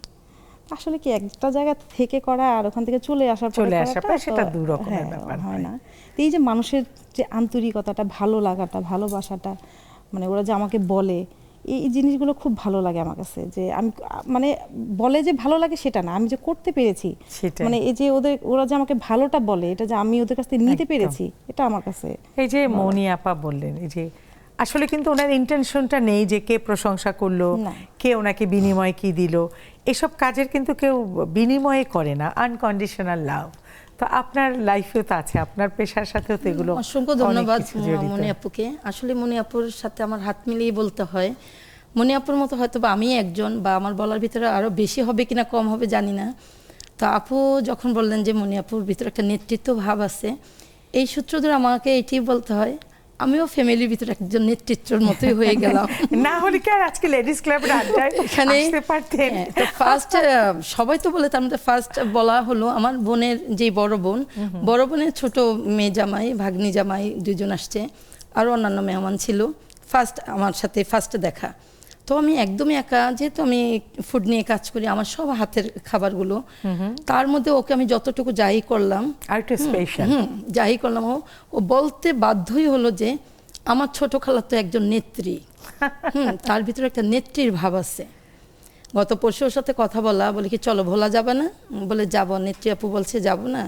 আসলে কি একটা জায়গা থেকে করা আর ওখান থেকে চলে আসার পরে চলে আসার করাটা পরে সেটা তো- দু রকমের হ্যাঁ, ব্যাপার হয় হয়। না। তো এই যে মানুষের যে আন্তরিকতাটা, ভালো লাগাটা, ভালোবাসাটা, মানে ওরা যে আমাকে বলে, এই জিনিসগুলো খুব ভালো লাগে আমার কাছে। যে আমি মানে বলে যে ভালো লাগে সেটা না, আমি যে করতে পেরেছি, সেটাই। মানে এই যে ওরা যে আমাকে ভালোটা বলে, এটা যে আমি ওদের কাছ থেকে নিতে একদম। পেরেছি, এটা আমার কাছে এই যে মনি আপা বললেন, এই যে আসলে কিন্তু ওনার ইন্টেনশনটা নেই যে কে প্রশংসা করলো, না। কে ওনাকে বিনিময় কি দিল, এসব কাজের কিন্তু কেউ বিনিময়ে করে না, আনকন্ডিশনাল লাভ। তো আপনার লাইফেও তো আছে, আপনার পেশার সাথেও তো এগুলো অসংখ্য অনেক ধন্যবাদ কিছু জড়িত। মনি আপুকে। আসলে মনি আপুর সাথে আমার হাত মিলিয়ে বলতে হয়, মনি আপুর মতো হয়তো বা আমি একজন, বা আমার বলার ভিতরে আরও বেশি হবে কিনা কম হবে জানি না। তো আপু যখন বললেন যে মনি আপুর ভিতরে একটা নেতৃত্ব ভাব আছে, এই সূত্র ধরে আমাকে এটি বলতে হয়, আমিও ফ্যামিলির ভিতরে একজন নেতৃত্বের মতোই হয়ে গেলাম। না হলে কি আর আজকে লেডিস ক্লাবের আড্ডায় এখানে আসতে পারতেন? হ্যাঁ, তো ফার্স্ট সবাই তো বলে, তার মধ্যে ফার্স্ট বলা হলো আমার বোনের যে বড় বোনের ছোট মেয়ে জামাই, ভাগ্নি জামাই দুজন আসছে, আরও অন্যান্য মেহমান ছিল। আমার সাথে ফার্স্ট দেখা। তো আমি একদমই একা, যেহেতু আমি ফুড নিয়ে কাজ করি, আমার সব হাতের খাবারগুলো, তার মধ্যে ওকে আমি যতটুকু যাই করলাম, আর একটু স্পেশাল যাই করলাম, ও বলতে বাধ্যই হলো যে আমার ছোট খালা তো একজন নেত্রী, তার ভিতরে একটা নেত্রীর ভাব আছে। গত পরশু ওর সাথে কথা বলা, বলে কি চলো ভোলা যাবে না, বলে যাব, নেত্রী আপু বলছে যাব না।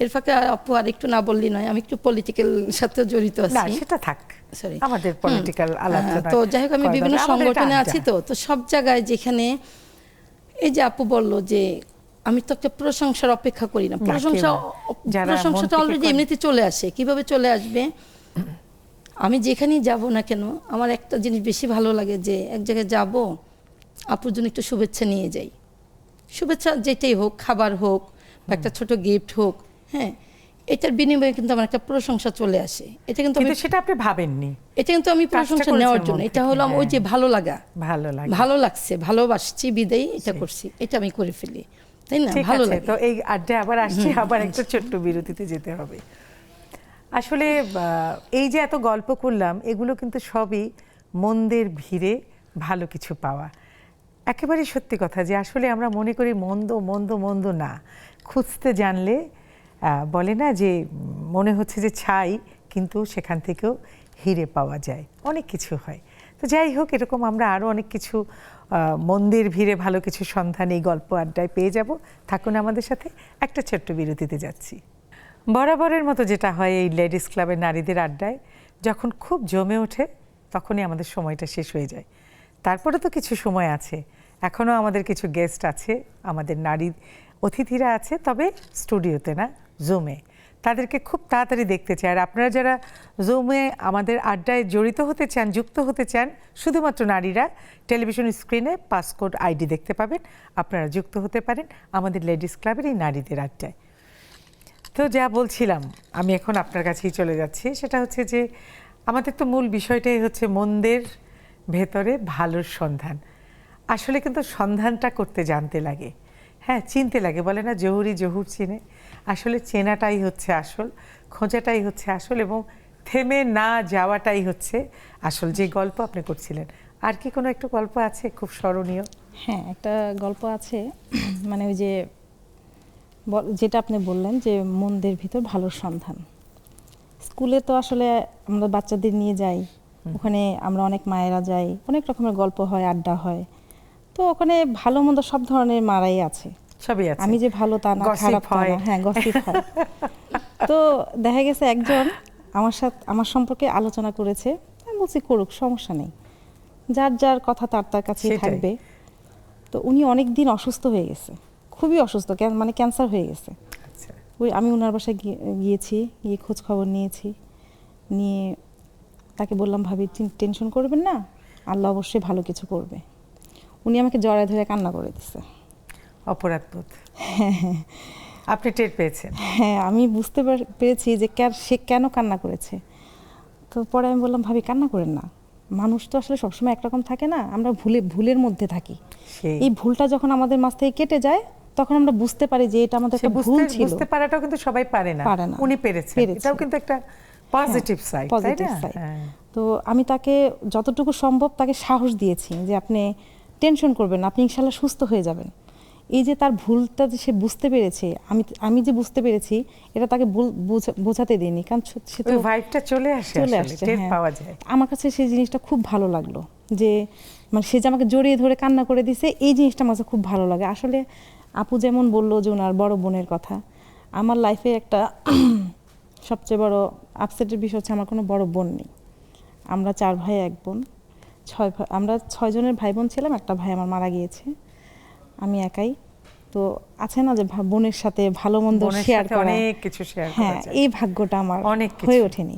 এর ফাঁকে আপু আর একটু না বললি নয়, আমি একটু পলিটিক্যাল সাথে জড়িত না, আছি। সেটা থাক, সরি, আমাদের পলিটিক্যাল আলাদা। তো যাই হোক, আমি বিভিন্ন সংগঠনে আছি, তো সব জায়গায় যেখানে এই যে আপু বললো যে আমি তো একটা প্রশংসার অপেক্ষা করি না, প্রশংসাটা অলরেডি এমনিতে চলে আসে। কিভাবে চলে আসবে? আমি যেখানেই যাব না কেন, আমার একটা জিনিস বেশি ভালো লাগে, যে এক জায়গায় যাব, আপুর জন্য একটু শুভেচ্ছা নিয়ে যাই। শুভেচ্ছা যেটাই হোক, খাবার হোক বা একটা ছোট গিফট হোক, হ্যাঁ, এটার বিনিময়ে কিন্তু আমার একটা প্রশংসা চলে আসে। এটা কিন্তু সেটা আপনি ভাবেননি, এটা কিন্তু আমি প্রশংসা নেওয়ার জন্য, এটা হলো ওই যে ভালো লাগা, ভালো লাগছে, ভালোবাসছি বিদায় এটা করছি, এটা আমি করে ফেলি, তাই না? ভালো লাগে। তো এই আড্ডা আবার আসছে, আবার একটা ছোট্ট বিরতিতে যেতে হবে। আসলে এই যে এত গল্প করলাম, এগুলো কিন্তু সবই মন্দের ভিড়ে ভালো কিছু পাওয়া। একেবারেই সত্যি কথা যে আসলে আমরা মনে করি মন্দ মন্দ মন্দ না, খুঁজতে জানলে বলে না যে মনে হচ্ছে যে ছাই, কিন্তু সেখান থেকেও হিরে পাওয়া যায়, অনেক কিছু হয়। তো যাই হোক, এরকম আমরা আরও অনেক কিছু মন্দির ভিড়ে ভালো কিছু সন্ধান এই গল্প আড্ডায় পেয়ে যাব। থাকুন আমাদের সাথে, একটা ছোট্ট বিরতিতে যাচ্ছি। বরাবরের মতো যেটা হয় এই লেডিস ক্লাবের নারীদের আড্ডায়, যখন খুব জমে ওঠে তখনই আমাদের সময়টা শেষ হয়ে যায়। তারপরে তো কিছু সময় আছে, এখনও আমাদের কিছু গেস্ট আছে, আমাদের নারী অতিথিরা আছে, তবে স্টুডিওতে না, জুমে। তাদেরকে খুব তাড়াতাড়ি দেখতে চাই। আর আপনারা যারা জুমে আমাদের আড্ডায় জড়িত হতে চান, যুক্ত হতে চান, শুধুমাত্র নারীরা, টেলিভিশন স্ক্রিনে পাসকোড আইডি দেখতে পাবেন, আপনারা যুক্ত হতে পারেন আমাদের লেডিস ক্লাবের এই নারীদের আড্ডায়। তো যা বলছিলাম, আমি এখন আপনার কাছেই চলে যাচ্ছি, সেটা হচ্ছে যে আমাদের তো মূল বিষয়টাই হচ্ছে মন্দের ভেতরে ভালোর সন্ধান। আসলে কিন্তু সন্ধানটা করতে জানতে লাগে, হ্যাঁ, চিনতে লাগে। বলে না জহুরি জহুর চিনে, আসলে চেনাটাই হচ্ছে আসল, খোঁজাটাই হচ্ছে আসল, এবং থেমে না যাওয়াটাই হচ্ছে আসল। যে গল্প আপনি করছিলেন, আর কি কোনো একটু গল্প আছে খুব স্মরণীয়? হ্যাঁ, একটা গল্প আছে, মানে ওই যে যেটা আপনি বললেন যে মন্দের ভিতর ভালোর সন্ধান। স্কুলে তো আসলে আমরা বাচ্চাদের নিয়ে যাই, ওখানে আমরা অনেক মায়েরা যাই, অনেক রকমের গল্প হয়, আড্ডা হয়। তো ওখানে ভালো মন্দ সব ধরনের মারাই আছে, সবই আছে। আমি যে ভালো তা না, খারাপ তা না, হ্যাঁ, গসিপ হয়। তো দেখা গেছে একজন আমার সম্পর্কে আলোচনা করেছে, আমি বলছি করুক, সমস্যা নেই, যার যার কথা তার কাছেই থাকবে। তো উনি অনেক দিন অসুস্থ হয়ে গেছে, খুবই অসুস্থ, মানে ক্যান্সার হয়ে গেছে। ওই আমি ওনার বাসায় গিয়েছি, গিয়ে খোঁজ খবর নিয়েছি, নিয়ে তাকে বললাম, ভাবি টেনশন করবেন না, আল্লাহ অবশ্যই ভালো কিছু করবে। উনি আমাকে জড়ায় ধরে কান্না করে দিছে। অপরাধবোধ আপনি টের পেয়েছেন? হ্যাঁ, আমি বুঝতে পেরেছি যে সে কেন কান্না করেছে। তো পরে আমি বললাম, ভাবি কান্না করেন না, মানুষ তো আসলে সবসময় একরকম থাকে না, আমরা ভুলের মধ্যে থাকি। এই ভুলটা যখন আমাদের মাঝ থেকে কেটে যায়, তখন আমরা বুঝতে পারি যে এটা আমাদের একটা ভুল ছিল। বুঝতে পারাটাও কিন্তু সবাই পারে না, উনি পেরেছেন, এটাও কিন্তু একটা পজিটিভ সাইড, পজিটিভ সাইড। তো আমি তাকে যতটুকু সম্ভব তাকে সাহস দিয়েছি যে আপনি টেনশন করবেন না, আপনি ইনশাআল্লাহ সুস্থ হয়ে যাবেন। এই যে তার ভুলটা যে সে বুঝতে পেরেছে, আমি যে বুঝতে পেরেছি, এটা তাকে বোঝাতে দিইনি, কারণ সে তো ভাইবটা চলে আসে, টের পাওয়া যায়। আমার কাছে সেই জিনিসটা খুব ভালো লাগলো, যে মানে সে যে আমাকে জড়িয়ে ধরে কান্না করে দিছে, এই জিনিসটা আমার খুব ভালো লাগে। আসলে আপু যেমন বললো যে ওনার বড় বোনের কথা, আমার লাইফে একটা সবচেয়ে বড় আপসেটের বিষয় হচ্ছে আমার কোনো বড় বোন নেই। আমরা 4 ভাই 1 বোন, আমরা 6 জনের ভাই বোন ছিলাম, একটা ভাই আমার মারা গিয়েছে, আমি একাই। তো আছে না যে বোনের সাথে ভালো মন্দ শেয়ার করা, অনেক কিছু শেয়ার করা, হ্যাঁ, এই ভাগ্যটা আমার হয়ে ওঠেনি,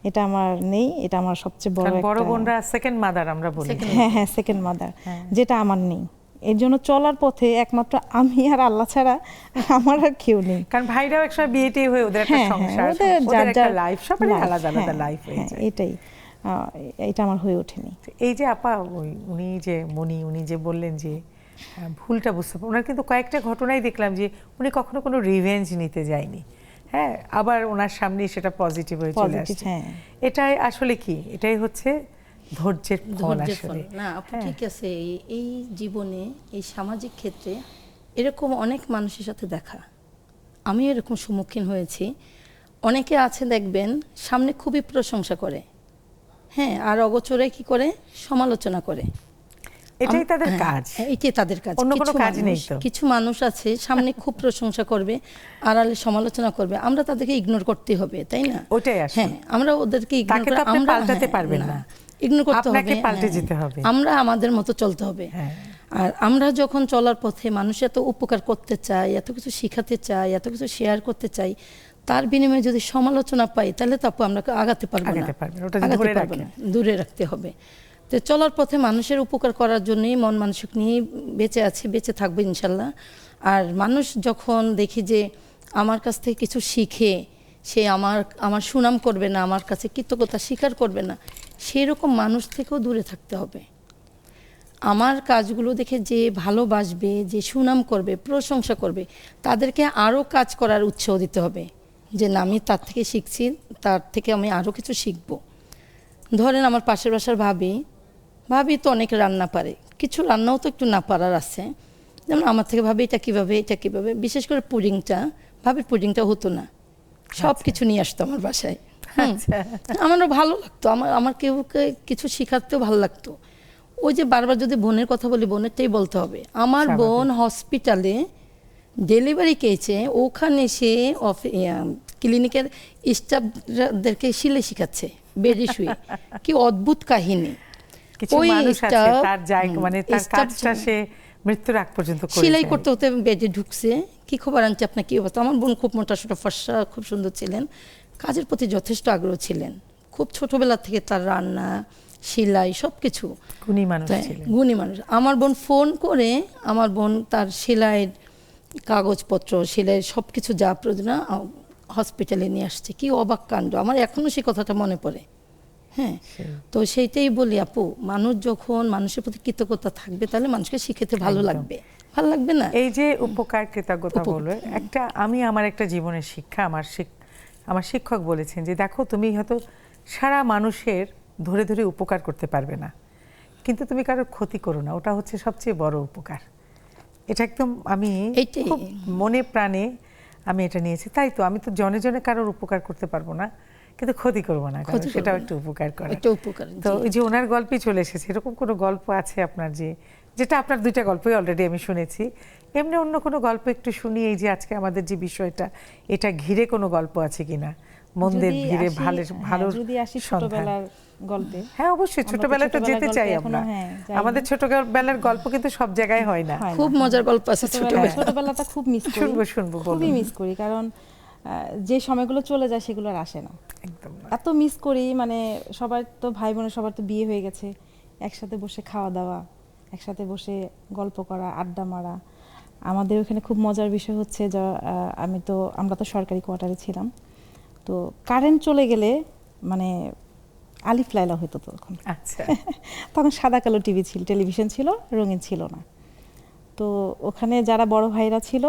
এটা আমার নেই। এটা আমার সবচেয়ে বড় বোনরা সেকেন্ড মাদার আমরা বলি, হ্যাঁ, সেকেন্ড মাদার, যেটা আমার নেই। এর জন্য চলার পথে একমাত্র আমি আর আল্লাহ ছাড়া আমার আর কেউ নেই। কারণ ভাইরাও একসময় বিয়েটি হয়ে ওদের একটা সংসার, ওদের একটা লাইফ, সবারই আলাদা আলাদা লাইফ হয়ে যায়। এটা আমার হয়ে ওঠেনি। এই যে আপা, উনি যে বললেন যে ভুলটা বুঝতে পারেন, ওনার কিন্তু কয়েকটা ঘটনাই দেখলাম যে উনি কখনো কোনো রিভেঞ্জ নিতে যায়নি, হ্যাঁ, আবার ওনার সামনে সেটা পজিটিভ হয়ে চলে আসছে। এটাই আসলে কি, এটাই হচ্ছে ধৈর্যের ফল ধৈর্যের ফল। আসলে। না আপু হ্যাঁ। ঠিক আছে, এই জীবনে এই সামাজিক ক্ষেত্রে এরকম অনেক মানুষের সাথে দেখা, আমি এরকম সম্মুখীন হয়েছি। অনেকে আছে দেখবেন সামনে খুবই প্রশংসা করে, হ্যাঁ, আর অগোচরে কি করে সমালোচনা করে। এটাই তাদের হ্যাঁ, কাজ, এটাই তাদের কাজ। অন্য কোনো কাজ নেই তো। কিছু মানুষ আছে সামনে খুব প্রশংসা করবে, আড়ালে সমালোচনা করবে, আমরা তাদেরকে ইগনোর করতে হবে, তাই না? ওটাই আসলে। হ্যাঁ, আমরা ওদেরকে ইগনোর তাকে তো করে আপনি আমরা পাল্টাতে পারবেন না। ইগনোর করতে হবে, আপনাকে পাল্টে হ্যাঁ। যেতে হবে। আমরা আমাদের মতো চলতে হবে। হ্যাঁ। আর আমরা যখন চলার পথে মানুষ এত উপকার করতে চাই, এত কিছু শিখাতে চাই, এত কিছু শেয়ার করতে চাই, তার বিনিময়ে যদি সমালোচনা পাই তাহলে তো আপু আমরা আগাতে পারবো না, আগাতে পারবেন, ওটা আগাতে ধরে পারবো রাখেন। না, দূরে রাখতে হবে। তো চলার পথে মানুষের উপকার করার জন্যই মন মানসিক নিয়ে বেঁচে আছি, বেঁচে থাকবো ইনশাল্লাহ। আর মানুষ যখন দেখি যে আমার কাছ থেকে কিছু শিখে সে আমার সুনাম করবে না, আমার কাছে কৃতজ্ঞতা স্বীকার করবে না, সেই রকম মানুষ থেকেও দূরে থাকতে হবে। আমার কাজগুলো দেখে যে ভালোবাসবে, যে সুনাম করবে, প্রশংসা করবে, তাদেরকে আরও কাজ করার উৎসাহ দিতে হবে, যে না আমি তার থেকে শিখছি, তার থেকে আমি আরও কিছু শিখব। ধরেন আমার পাশের বাসার ভাবি তো অনেক রান্না পারে, কিছু রান্নাও তো একটু না পারার আছে, যেমন আমার থেকে ভাবি এটা কীভাবে, বিশেষ করে ভাবির পুডিংটা হতো না, সব কিছু নিয়ে আসতো আমার বাসায়। আমারও ভালো লাগতো, আমার কেউ কিছু শেখাতেও ভালো লাগতো। ওই যে বারবার যদি বোনের কথা বলি, বোনেরটাই বলতে হবে। আমার বোন হসপিটালে ডেলিভারি কেছে, ওখানে সে ক্লিনিকের স্টাফদেরকে সিলাই শিখাচ্ছে বেডে শুয়ে। কি অদ্ভুত কাহিনী! কিছু মানুষ আছে তার জায়গা, মানে তার কাজটা সে মৃত্যুর আগ পর্যন্ত করে সেলাই করতে হতে বেডে ঢুকছে। কি খবর আনছে আপনার, কি অবস্থা? আমার বোন খুব মোটা সোটা ফর্সা, খুব সুন্দর ছিলেন, কাজের প্রতি যথেষ্ট আগ্রহ ছিলেন, খুব ছোটবেলা থেকে তার রান্না, সেলাই সবকিছু গুণী মানুষ ছিলেন। গুণী মানুষ। আমার বোন ফোন করে, আমার বোন তার সেলাইয়ের কাগজপত্র, সেলাইয়ের সব কিছু যা প্রয়োজন হসপিটালে নিয়ে আসছে। কি অবাক কাণ্ড! আমার এখনো সেই কথাটা মনে পড়ে। হ্যাঁ, তো সেইটাই বলি আপু, মানুষ যখন মানুষের প্রতি কৃতজ্ঞতা থাকবে তাহলে মানুষকে শিখেতে ভালো লাগবে, ভালো লাগবে না? এই যে উপকার, কৃতজ্ঞতা বলবে, আমার একটা জীবনের শিক্ষা, আমার শিক্ষক বলেছেন যে দেখো, তুমি হয়তো সারা মানুষের ধরে ধরে উপকার করতে পারবে না, কিন্তু তুমি কারোর ক্ষতি করো না, ওটা হচ্ছে সবচেয়ে বড় উপকার। এটা একদম আমি খুব মনে প্রাণে আমি এটা নিয়েছি। তাই তো আমি তো জনে জনে কারোর উপকার করতে পারবো না, কিন্তু ক্ষতি করবো না, সেটাও একটু উপকার করে। তো এই যে ওনার গল্পই চলে এসেছে, এরকম কোনো গল্প আছে আপনার যেটা আপনার দুইটা গল্পই অলরেডি আমি শুনেছি, এমনি অন্য কোনো গল্প একটু শুনি, এই যে আজকে আমাদের যে বিষয়টা, এটা ঘিরে কোনো গল্প আছে কিনা, মন্দের ঘিরে ভালো যদি আসি ছোটবেলার গল্পে। হ্যাঁ অবশ্যই, ছোটবেলায় তো যেতে চাই আমরা। আমাদের ছোটবেলার গল্প কিন্তু সব জায়গায় হয় না, খুব মজার গল্প আছে ছোটবেলাটা খুব মিস করি, শুনবো খুবই মিস করি, কারণ যে সময়গুলো চলে যায় সেগুলো আর আসে না, একদম এত মিস করি। মানে সবার তো ভাই বোনের সবার তো বিয়ে হয়ে গেছে, একসাথে বসে খাওয়া দাওয়া, একসাথে বসে গল্প করা, আড্ডা মারা। আমাদের ওখানে খুব মজার বিষয় হচ্ছে, আমরা তো সরকারি কোয়ার্টারে ছিলাম, তো কারেন্ট চলে গেলে মানে আলিফ লায়লা হতো তখন। আচ্ছা। তখন সাদা কালো টেলিভিশন ছিল, রঙিন ছিল না। তো ওখানে যারা বড় ভাইরা ছিল,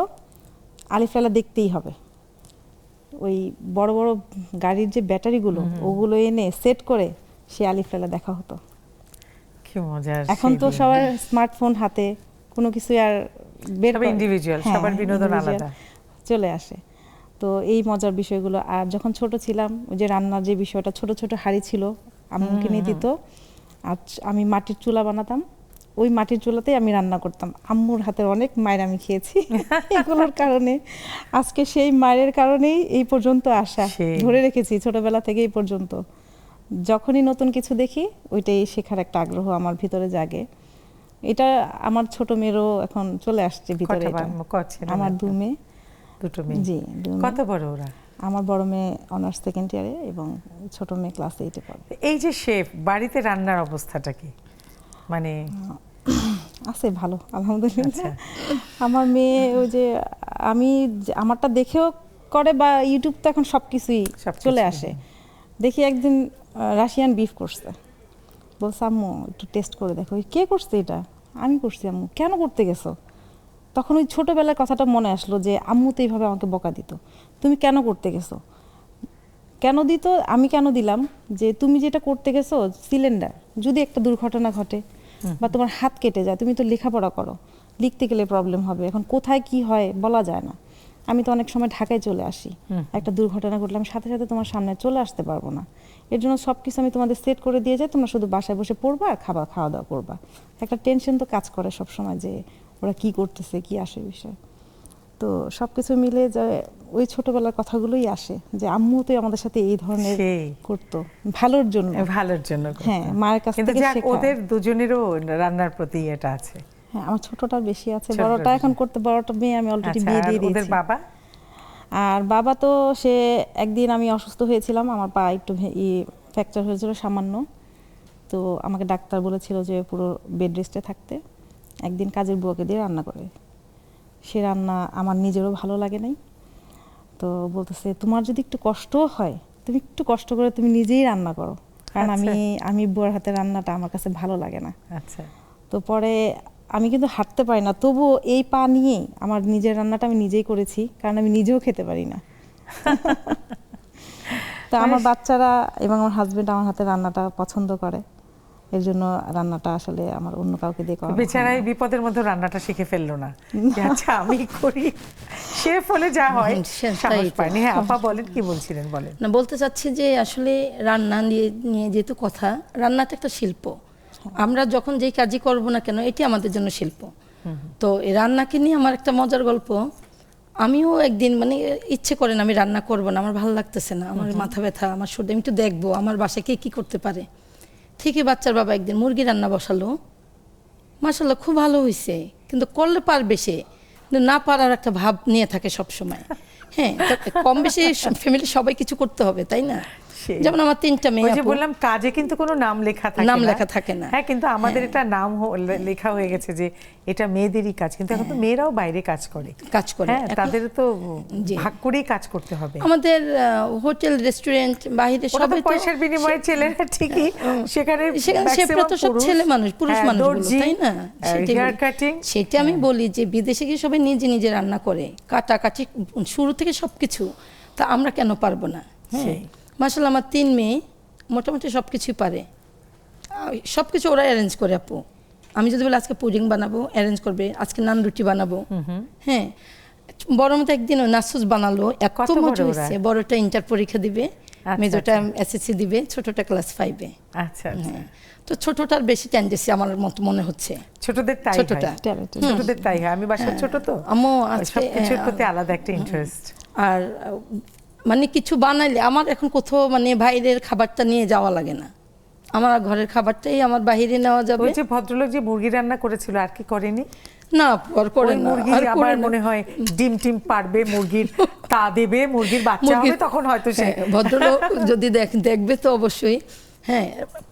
আলিফ লায়লা দেখতেই হবে। ওই বড় বড় গাড়ির যে ব্যাটারিগুলো, ওগুলো এনে সেট করে সে আলিফ লায়লা দেখা হতো। কি মজার! এখন তো সবার স্মার্টফোন হাতে, কোনো কিছু আর ইন্ডিভিজুয়াল, সবার বিনোদন আলাদা চলে আসে। তো এই মজার বিষয়গুলো। আর যখন ছোট ছিলাম, ওই যে রান্নার যে বিষয়টা, ছোট ছোট হাঁড়ি ছিল, আম্মুকে নিয়ে দিত, আর আমি মাটির চুলা বানাতাম, ওই মাটির চুলাতেই আমি রান্না করতাম। আম্মুর হাতের অনেক মায়ের আমি খেয়েছি এগুলোর কারণে। আজকে সেই মায়ের কারণেই এই পর্যন্ত আসা, ধরে রেখেছি ছোটবেলা থেকে এই পর্যন্ত। যখনই নতুন কিছু দেখি, ওইটাই শেখার একটা আগ্রহ আমার ভিতরে জাগে। এটা আমার ছোট মেয়েরও এখন চলে আসছে ভিতরে। আমার দুটো মেয়ে। জি, কত বড় ওরা? আমার বড় মেয়ে অনার্স সেকেন্ড ইয়ারে এবং ছোট মেয়ে ক্লাস 8-এ পড়ে। এই যে শেফ, বাড়িতে রান্নার অবস্থাটা কি? মানে আছে ভালো, আলহামদুলিল্লাহ। আমার মেয়ে ওই যে আমারটা দেখেও করে, বা ইউটিউব তো এখন সবকিছুই চলে আসে। দেখি একদিন রাশিয়ান বিফ করছে, বলছে আম্মু একটু টেস্ট করে দেখো। কে করছে এটা? আমি করছি। আম্মু কেন করতে গেছো? তখন ওই ছোটবেলার কথাটা মনে আসলো যে আম্মু তো এইভাবে আমাকে বকা দিত, তুমি কেন করতে গেছো? কেন দিত, আমি কেন দিলাম, যে তুমি যেটা করতে গেছো সিলিন্ডার যদি একটা দুর্ঘটনা ঘটে বা তোমার হাত কেটে যায়, তুমি তো লেখাপড়া করো, লিখতে গেলে প্রবলেম হবে, এখন কোথায় কি হয় বলা যায় না। আমি তো অনেক সময় ঢাকায় চলে আসি, একটা দুর্ঘটনা ঘটলে আমি সাথে সাথে তোমার সামনে চলে আসতে পারবো না। এর জন্য সব কিছু আমি তোমাদের সেট করে দিয়ে যাই, তোমরা শুধু বাসায় বসে পড়বা আর খাওয়া দাওয়া করবা। একটা টেনশন তো কাজ করে সব সময় যে ওরা কি করতেছে, কি আসে বিষয়। তো সব কিছু মিলে যে ওই ছোটবেলার কথাগুলোই আসে, যে আম্মু তো আমাদের সাথে এই ধরনের করতো ভালোর জন্য, ভালোর জন্য। হ্যাঁ, মায়ের কাছ থেকে শেখা। ওদের দুজনেরও রান্নার প্রতি এটা আছে। হ্যাঁ, আমার ছোটটার বেশি আছে, বড়টা এখন করতে, বড়টা মেয়ে আমি অলরেডি বিয়ে দিয়ে দিয়েছি। ওদের বাবা? আর বাবা তো সে একদিন আমি অসুস্থ হয়েছিলাম, আমার পা একটু ফ্র্যাকচার হয়েছিল সামান্য, তো আমাকে ডাক্তার বলেছিল যে পুরো বেড রেস্টে থাকতে। একদিন কাজের বুয়াকে দিয়ে রান্না করে, সে রান্না আমার নিজেরও ভালো লাগে নাই, তো বলতেছে তোমার যদি একটু কষ্টও হয় তুমি একটু কষ্ট করে তুমি নিজেই রান্না করো, কারণ আমি বুয়ার হাতে রান্নাটা আমার কাছে ভালো লাগে না। আচ্ছা। তো পরে আমি কিন্তু হাঁটতে পারি না, তবুও এই পা নিয়েই আমার নিজের রান্নাটা আমি নিজেই করেছি, কারণ আমি নিজেও খেতে পারি না। তো আমার বাচ্চারা এবং আমার হাজবেন্ড আমার হাতে রান্নাটা পছন্দ করে, এর জন্য রান্নাটা আসলে আমার অন্য কাউকে দিয়ে করা। বেচারা এই বিপদের মধ্যে রান্নাটা শিখে ফেললো না, আচ্ছা আমি করি, শেফ হলে যা হয় সাহস পায়নি। হ্যাঁ আপা বলেন, কি বলছিলেন বলেন। না, বলতে চাচ্ছি যে আসলে রান্না নিয়ে যেহেতু কথা, রান্নাটা একটা শিল্প। আমরা যখন যেই কাজই করব না কেন, এটি আমাদের জন্য শিল্প। তো এই রান্নাকে নিয়ে আমার একটা মজার গল্প। আমিও একদিন মানে ইচ্ছে করে না, আমি রান্না করব না, আমার ভালো লাগতেছে না, আমার মাথা ব্যথা, আমার সর্দি, আমি একটু দেখবো আমার বাসায় কে কী করতে পারে। ঠিকই বাচ্চার বাবা একদিন মুরগি রান্না বসালো, মাশাআল্লাহ খুব ভালো হয়েছে, কিন্তু করলে পারবে সে, কিন্তু না পারার একটা ভাব নিয়ে থাকে সবসময়। হ্যাঁ, কম বেশি ফ্যামিলি সবাই কিছু করতে হবে, তাই না? যেমন আমার 3টা মেয়ে, যে বললাম কাজে কিন্তু কোনো নাম লেখা থাকে না। হ্যাঁ, কিন্তু আমাদের এটা নাম লেখা হয়ে গেছে যে এটা মেয়েদেরই কাজ, কিন্তু এখন তো মেয়েরাও বাইরে কাজ করে। হ্যাঁ, তাদের তো ভাগ করেই কাজ করতে হবে। আমাদের হোটেল রেস্টুরেন্ট বাইরে সবাই পয়সার বিনিময়ে ছেলেরা ঠিকই সেখানে শেফরা তো সব ছেলে মানুষ, পুরুষ মানুষ, তাই না? সেটা আমি বলি যে বিদেশে গিয়ে সবাই নিজে নিজে রান্না করে, কাটাকাটি শুরু থেকে সবকিছু, তা আমরা কেন পারবো না? হ্যাঁ, মাশাআল্লাহ আমার 3 মেয়ে মোটামুটি সব কিছুই পারে, সব কিছু ওরা অ্যারেঞ্জ করে। আপু আমি যদি বলি আজকে পুডিং বানাবো, অ্যারেঞ্জ করবে, আজকে নান রুটি বানাবো। হ্যাঁ, বড় মতো একদিন নাসুস বানালো, এত মজা হয়েছে। বড়টা ইন্টার পরীক্ষা দিবে, মেজোটা এসএসসি দিবে, ছোটটা ক্লাস 5-এ। আচ্ছা, তো ছোটটার বেশি টেন্ডেন্সি আমার মতো মনে হচ্ছে। ছোটদের তাই হয়, আমি বাসার ছোট তো আম্মু সবকিছুর প্রতি আলাদা একটা ইন্টারেস্ট। আর মানে কিছু বানাইলে আমার এখন কোথাও মানে বাইরের খাবারটা নিয়ে যাওয়া লাগে না, আমার ঘরের খাবারটাই আমার বাইরে নেওয়া যাবে। ওই যে ভদ্রলোক যে মুরগি রান্না করেছিল, আর কি করেনি? না, আর করে না। মুরগি আবার মনে হয় ডিম পারবে, মুরগির তা দেবে, মুরগির বাচ্চা হবে, তখন হয়তো সে ভদ্রলোক যদি দেখবে তো অবশ্যই। হ্যাঁ,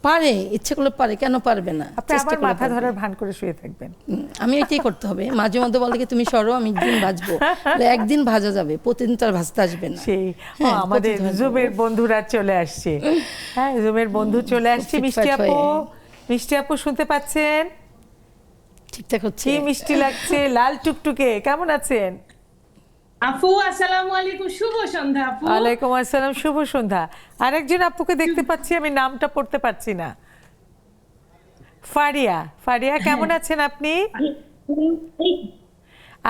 পারে, ইচ্ছে করলে পারে, কেন পারবে না? আপনি আবার মাথা ধরার ভান করে শুয়ে থাকবেন। আমি এটাই করতে হবে, মাঝে মধ্যে বলে কি তুমি সরো, আমি ডিম ভাজবো, একদিন ভাজা যাবে, প্রতিদিন তার ভাজতে আসবে না। সেই আমাদের জুমের বন্ধুরা চলে আসছে। হ্যাঁ, জুমের বন্ধু চলে আসছে। মিষ্টি আপু শুনতে পাচ্ছেন? ঠিকঠাক হচ্ছে? কি মিষ্টি লাগছে, লাল টুকটুকে, কেমন আছেন আপু? আসসালামু আলাইকুম, শুভ সন্ধ্যা আপু। ওয়ালাইকুম আসসালাম, শুভ সন্ধ্যা। আরেকজন আপুকে দেখতে পাচ্ছি, আমি নামটা পড়তে পারছি না। ফারিয়া, কেমন আছেন আপনি?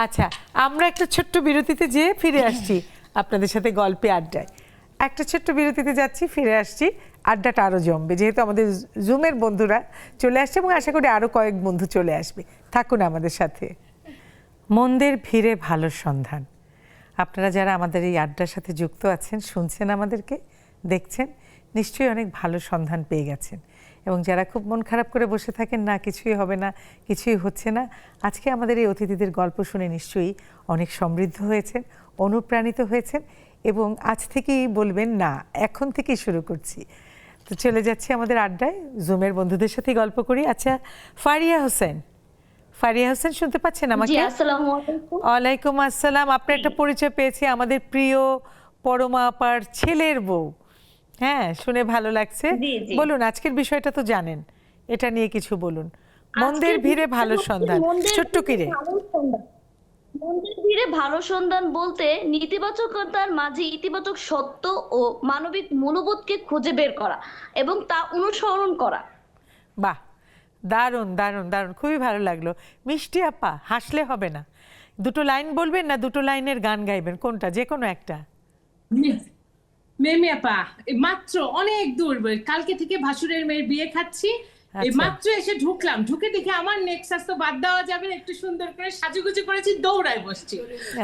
আচ্ছা, আমরা একটা ছোট্ট বিরতিতে যেয়ে ফিরে আসছি আপনাদের সাথে গল্পে আড্ডায়। একটা ছোট্ট বিরতিতে যাচ্ছি, ফিরে আসছি, আড্ডাটা আরও জমবে, যেহেতু আমাদের জুমের বন্ধুরা চলে আসছে এবং আশা করি আরও কয়েক বন্ধু চলে আসবে। থাকুন আমাদের সাথে। মন্দের ভিড়ে ভালো সন্ধান। আপনারা যারা আমাদের এই আড্ডার সাথে যুক্ত আছেন, শুনছেন, আমাদেরকে দেখছেন, নিশ্চয়ই অনেক ভালো সন্ধান পেয়ে গেছেন। এবং যারা খুব মন খারাপ করে বসে থাকেন, না কিছুই হবে না, কিছুই হচ্ছে না, আজকে আমাদের এই অতিথিদের গল্প শুনে নিশ্চয়ই অনেক সমৃদ্ধ হয়েছেন, অনুপ্রাণিত হয়েছেন এবং আজ থেকেই বলবেন না, এখন থেকেই শুরু করছি। তো চলে যাচ্ছি আমাদের আড্ডায়, জুমের বন্ধুদের সাথে গল্প করি। আচ্ছা, ফারিয়া হোসেন শুনতে পাচ্ছেন আমাকে? ওয়ালাইকুম আসসালাম। আপনার একটা পরিচয় পেয়েছি, আমাদের প্রিয় পরমা আপার ছেলের বউ। হ্যাঁ, শুনে ভালো লাগছে। বলুন, আজকের বিষয়টা তো জানেন, এটা নিয়ে কিছু বলুন। মন্দের ভিড়ে ভালো সন্ধান, ছোট্ট করে। মন্দির ভিড়ে ভালো সন্ধান বলতে নেতিবাচকতার মাঝে ইতিবাচক সত্য ও মানবিক মূল্যবোধকে খুঁজে বের করা এবং তা অনুসরণ করা। বাহ, দারুণ দারুণ দারুণ, খুবই ভালো লাগলো। মিষ্টি আপা, হাসলে হবে না, দুটো লাইন বলবেন না দুটো লাইনের গান গাইবেন, কোনটা? যে কোনো একটা। মেমে আপা, এই মাত্র অনেক দূর, কালকে থেকে ভাসুরের মেয়ের বিয়ে খাচ্ছি, এই আচ্ছা। মাত্র এসে ঢুকলাম, ঢুকে দেখে আমার নেক্সাস তো বাদ দেওয়া যাবে না, একটু সুন্দর করে সাজুগুজু করেছি, দৌড়ায় বসছি।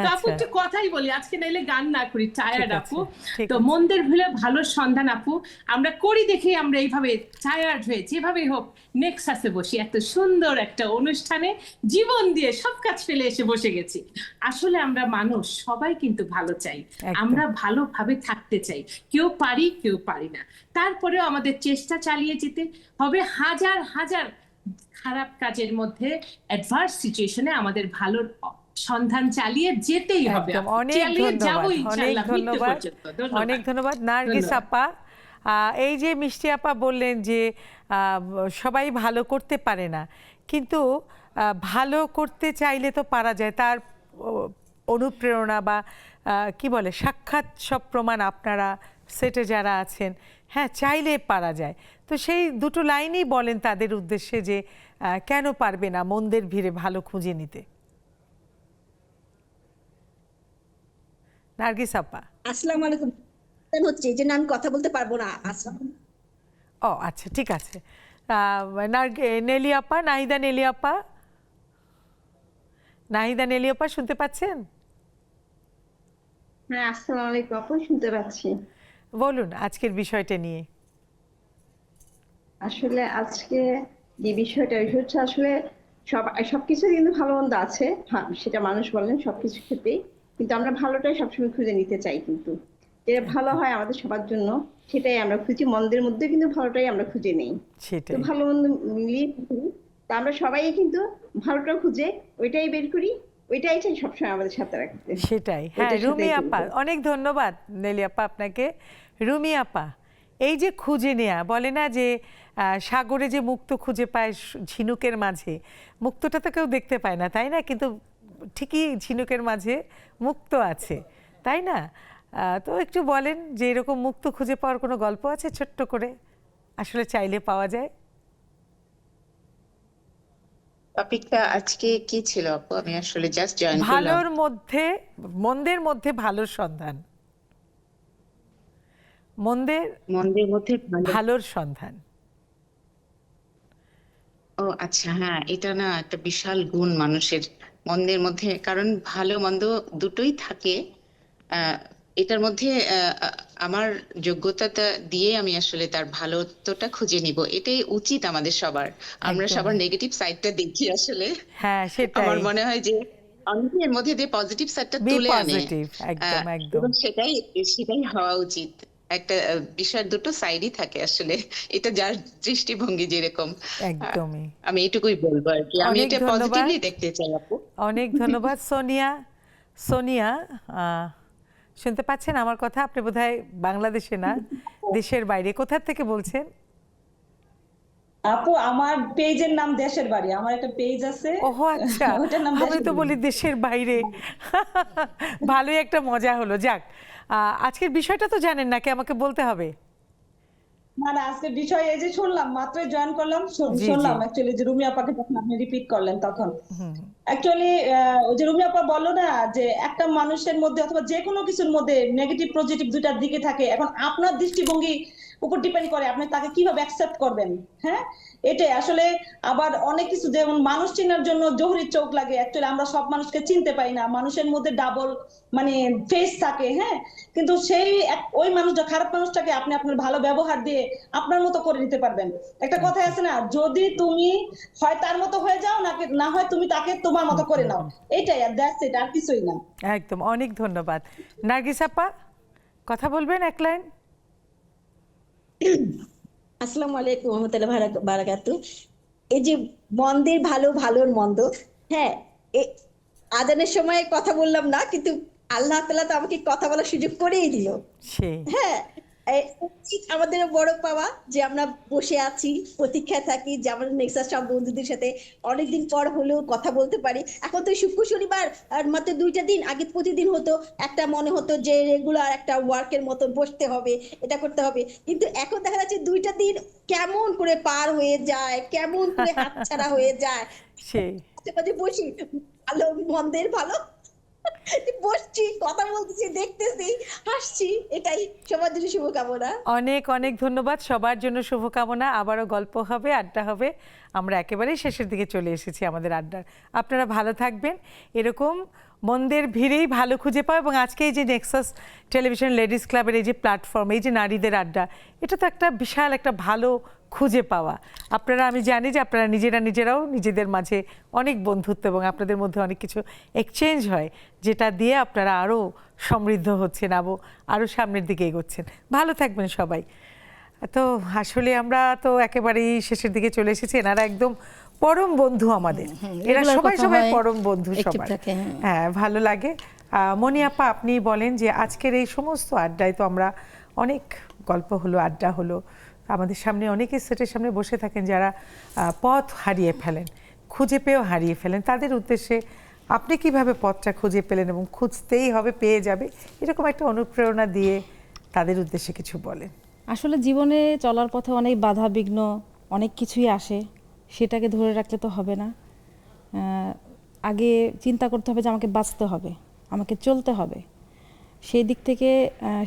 তো আপু আচ্ছা। একটু কথাই বলি, আজকে নাইলে গান না করি, টায়ার্ড ঠিক আছে, আপু। ঠিক তো আছে। মন্দের ভিড়ে ভালো সন্ধান আপু আমরা করি দেখেই আমরা এইভাবে টায়ার্ড হয়ে যেভাবেই হোক নেক্সাসে বসি, এত সুন্দর একটা অনুষ্ঠানে জীবন দিয়ে সব কাজ ফেলে এসে বসে গেছি। আসলে আমরা মানুষ সবাই কিন্তু ভালো চাই, একদম। আমরা ভালোভাবে থাকতে চাই, কেউ পারি কেউ পারি না, তারপরেও আমাদের চেষ্টা চালিয়ে যেতে হবে। হাজার হাজার খারাপ কাজের মধ্যে, অ্যাডভার্স সিচুয়েশনে আমাদের ভালোর সন্ধান চালিয়ে যেতেই হবে। একদম, অনেক চালিয়ে ধন্যবাদ, যাবো অনেক ইনশাআল্লাহ মৃত্যু ধন্যবাদ, পর্যন্ত। ধন্যবাদ। অনেক ধন্যবাদ। নার্গিস ধন্যবাদ। আপা, এই যে মিষ্টি আপা বললেন যে সবাই ভালো করতে পারে না, কিন্তু ভালো করতে চাইলে তো পারা যায়। তার অনুপ্রেরণা বা কি বলে, সাক্ষাৎ সব প্রমাণ আপনারা সেটে যারা আছেন, হ্যাঁ, চাইলে পারা যায়। তো সেই দুটো লাইনই বলেন তাদের উদ্দেশ্যে যে কেন পারবে না মন্দের ভিড়ে ভালো খুঁজে নিতে। নার্গিস আপা। আসসালামু আলাইকুম। হচ্ছে এই জন্য আমি কথা বলতে পারবো না। আসসালাম। ও আচ্ছা, ঠিক আছে। নেলি আপা, নাহিদা নেলি আপা, নাহিদা নেলি আপা শুনতে পাচ্ছেন? হ্যাঁ, আসসালামু আলাইকুম আপু, শুনতে পাচ্ছি। বলুন আজকের বিষয়টা নিয়ে। আসলে আজকে যে বিষয়টা ওই হচ্ছে আসলে সবকিছু কিন্তু ভালো মন্দ আছে, হ্যাঁ সেটা মানুষ বলেন সবকিছু ক্ষেত্রেই, কিন্তু আমরা ভালোটাই সবসময় খুঁজে নিতে চাই, কিন্তু যেটা ভালো হয় আমাদের সবার জন্য সেটাই আমরা খুঁজি, মন্দের মধ্যে কিন্তু ভালোটাই আমরা খুঁজে নেই। তো সেটাই, ভালো মন্দ মিলিয়ে করি। তা আমরা সবাই কিন্তু ভালোটা খুঁজে ওইটাই বের করি, ওইটাই চাই সবসময় আমাদের সাথে রাখতে। সেটাই। হ্যাঁ, ওইটার রুমি সাথেই আপা, চলবো। অনেক ধন্যবাদ নেলি আপা আপনাকে। রুমি আপা, এই যে খুঁজে নেয়া, বলে না যে সাগরে যে মুক্তো খুঁজে পায় ঝিনুকের মাঝে, মুক্তটা তো কেউ দেখতে পায় না, তাই না? কিন্তু ঠিকই ঝিনুকের মাঝে মুক্ত আছে, তাই না? তো একটু বলেন যে এরকম মুক্ত খুঁজে পাওয়ার কোনো গল্প আছে ছোট্ট করে, আসলে চাইলে পাওয়া যায়? টপিকটা আজকে কি ছিল আপু? আমি আসলে জাস্ট জয়েন করলাম। ভালোর মধ্যে, মন্দের মধ্যে ভালোর সন্ধান, মন্দের মধ্যে ভালো। ভালোর সন্ধান। ও আচ্ছা, হ্যাঁ, এটা না একটা বিশাল গুণ মানুষের মন্দের মধ্যে, কারণ ভালো মন্দ দুটোই থাকে। এটার মধ্যে আমার যোগ্যতাটা দিয়ে আমি আসলে তার ভালোত্বটা খুঁজে নিব, এটাই উচিত আমাদের সবার। আমরা একদম। সবার নেগেটিভ সাইডটা দেখি আসলে। হ্যাঁ, সেটাই। আমার মনে হয় যে অনেকের মধ্যে দিয়ে পজিটিভ সাইডটা Be তুলে আনে, positive, একদম, একদম। এবং সেটাই সেটাই হওয়া উচিত। একটা বিষয়ের দুটো সাইডই থাকে আসলে, এটা যার দৃষ্টিভঙ্গি যেরকম। একদমই। আমি এটুকুই বলবো আর কি, আমি অনেক এটা ধন্যবাদ। পজিটিভলি দেখতে চাই আপু। অনেক ধন্যবাদ। সোনিয়া, সোনিয়া, শুনতে পাচ্ছেন আমার কথা? আপনি বোধহয় বাংলাদেশে না, দেশের বাইরে। কোথা থেকে বলছেন? আপু আমার পেজের নাম দেশের বাড়ি, আমার একটা পেজ আছে। ওহো আচ্ছা, ওটার নাম আমি তো বলি দেশের বাইরে। ভালোই একটা মজা হলো। যাক, আজকের বিষয়টা তো জানেন নাকি আমাকে বলতে হবে? না না, আজকে বিষয় এই যে শুনলাম, মাত্রই জয়েন করলাম, জি, শুনলাম জি। অ্যাকচুয়ালি যে রুমি আপাকে যখন আপনি রিপিট করলেন তখন অ্যাকচুয়ালি ওই যে রুমি আপা বললো না যে একটা মানুষের মধ্যে অথবা যে কোনো কিছুর মধ্যে নেগেটিভ পজিটিভ দুইটার দিকে থাকে, এখন আপনার দৃষ্টিভঙ্গি উপর ডিপেন্ড করে আপনি তাকে কিভাবে অ্যাকসেপ্ট করবেন। হ্যাঁ, এটাই আসলে। আবার অনেক কিছু যেমন মানুষ চেনার জন্য জহুরির চোখ লাগে, অ্যাকচুয়ালি আমরা সব মানুষকে চিনতে পারি না, মানুষের মধ্যে ডাবল মানে ফেস থাকে। হ্যাঁ, কিন্তু সেই ওই মানুষটা, খারাপ মানুষটাকে আপনি আপনার ভালো ব্যবহার দিয়ে আপনার মতো করে নিতে পারবেন। একটা কথা আছে না, যদি তুমি হয় তার মতো হয়ে যাও, নাকি না হয় তুমি তাকে তোমার মতো করে নাও, এটাই, আর দ্যাটস ইট, আর কিছুই না। একদম, অনেক ধন্যবাদ। নার্গিস আপা, কথা বলবেন এক লাইন? আসসালামু আলাইকুম রহমতুল্লাহ বারাকাতু। এই যে মন্দের ভালো, ভালোর মন্দ, হ্যাঁ, আজানের সময় কথা বললাম না, কিন্তু আল্লাহ তাআলা তো আমাকে কথা বলার সুযোগ করেই দিল। সেই, হ্যাঁ, উচিত আমাদের বড় পাওয়া যে আমরা বসে আছি, প্রতীক্ষায় থাকি যে আমরা নেক্সাস সব বন্ধুদের সাথে অনেকদিন পর হলেও কথা বলতে পারি। এখন তো শুক্র শনিবার আর মাত্র 2টা দিন, আগে প্রতিদিন হতো, একটা মনে হতো যে রেগুলার একটা ওয়ার্কের মতো বসতে হবে, এটা করতে হবে, কিন্তু এখন দেখা যাচ্ছে 2টা দিন কেমন করে পার হয়ে যায়, কেমন করে হাতছাড়া হয়ে যায়। সেই মাঝে বসি, ভালো মন্দের ভালো বসছি, কথা বলতেছি, দেখতেছি, হাসছি, এটাই সবার জন্য শুভকামনা। অনেক অনেক ধন্যবাদ, সবার জন্য শুভকামনা। আবারও গল্প হবে, আড্ডা হবে। আমরা একেবারেই শেষের দিকে চলে এসেছি আমাদের আড্ডার। আপনারা ভালো থাকবেন, এরকম মন্দের ভিড়েই ভালো খুঁজে পাও। এবং আজকে এই যে নেক্সাস টেলিভিশন লেডিস ক্লাবের এই যে প্ল্যাটফর্ম, এই যে নারীদের আড্ডা, এটা তো একটা বিশাল একটা ভালো খুঁজে পাওয়া। আপনারা, আমি জানি যে আপনারা নিজেরাও নিজেদের মাঝে অনেক বন্ধুত্ব এবং আপনাদের মধ্যে অনেক কিছু এক্সচেঞ্জ হয়, যেটা দিয়ে আপনারা আরও সমৃদ্ধ হচ্ছেন, আরও সামনের দিকে এগোচ্ছেন। ভালো থাকবেন সবাই। তো আসলে আমরা তো একেবারেই শেষের দিকে চলে এসেছি। এনারা একদম পরম বন্ধু আমাদের, এরা সবাই পরম বন্ধু সবার। হ্যাঁ, ভালো লাগে। মনি আপা, আপনি বলেন যে আজকের এই সমস্ত আড্ডায় তো আমরা অনেক গল্প হলো, আড্ডা হলো, আমাদের সামনে অনেকে সেটের সামনে বসে থাকেন যারা পথ হারিয়ে ফেলেন, খুঁজে পেয়েও হারিয়ে ফেলেন। তাদের উদ্দেশ্যে আপনি কিভাবে পথটা খুঁজে পেলেন এবং খুঁজতেই হবে, পেয়ে যাবে, এরকম একটা অনুপ্রেরণা দিয়ে তাদের উদ্দেশ্যে কিছু বলেন। আসলে জীবনে চলার পথে অনেক বাধা বিঘ্ন, অনেক কিছুই আসে, সেটাকে ধরে রাখলে তো হবে না। আগে চিন্তা করতে হবে যে আমাকে বাঁচতে হবে, আমাকে চলতে হবে। সেই দিক থেকে